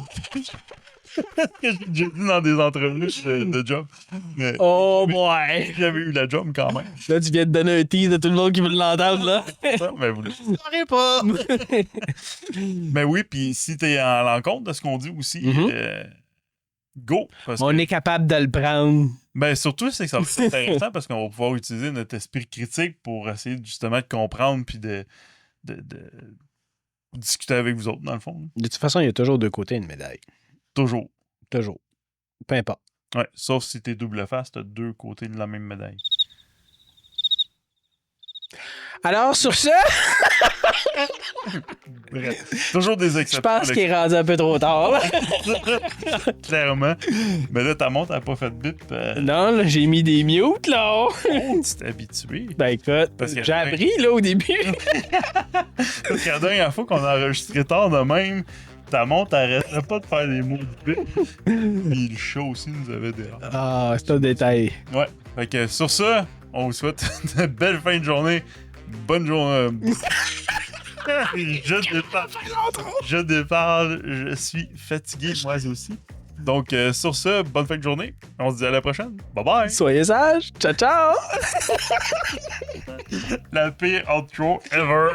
J'ai déjà dit dans des entrevues de job. Mais, boy! J'avais eu la job quand même. Là, tu viens de donner un tease à tout le monde qui veut l'entendre, là. Mais vous le saurez pas! Mais oui, puis si t'es en l'encontre de ce qu'on dit aussi, go! On est capable de le prendre. Ben, surtout, c'est que ça va être intéressant parce qu'on va pouvoir utiliser notre esprit critique pour essayer justement de comprendre puis de discuter avec vous autres, dans le fond. De toute façon, il y a toujours deux côtés d'une médaille. Toujours. Toujours. Peu importe. Ouais, sauf si t'es double face, t'as deux côtés de la même médaille. Alors, sur ce, bref, toujours des exceptions. je pense qu'il est rendu un peu trop tard. Clairement. Mais là, ta montre n'a pas fait bip. Non, là, j'ai mis des mutes, là. Oh, tu t'es habitué. Ben écoute, Parce que j'ai appris, là, au début. Parce que la dernière fois qu'on a enregistré tard de même, ta montre arrêtait pas de faire des mots de bip. Puis le chat aussi nous avait dehors. Ah, c'est un détail. Ouais. Fait que sur ça, on vous souhaite une belle fin de journée. Bonne journée. Je déparle. Je suis fatigué, moi aussi. Donc, sur ce, bonne fin de journée. On se dit à la prochaine. Bye bye. Soyez sages. Ciao, ciao. La pire outro ever.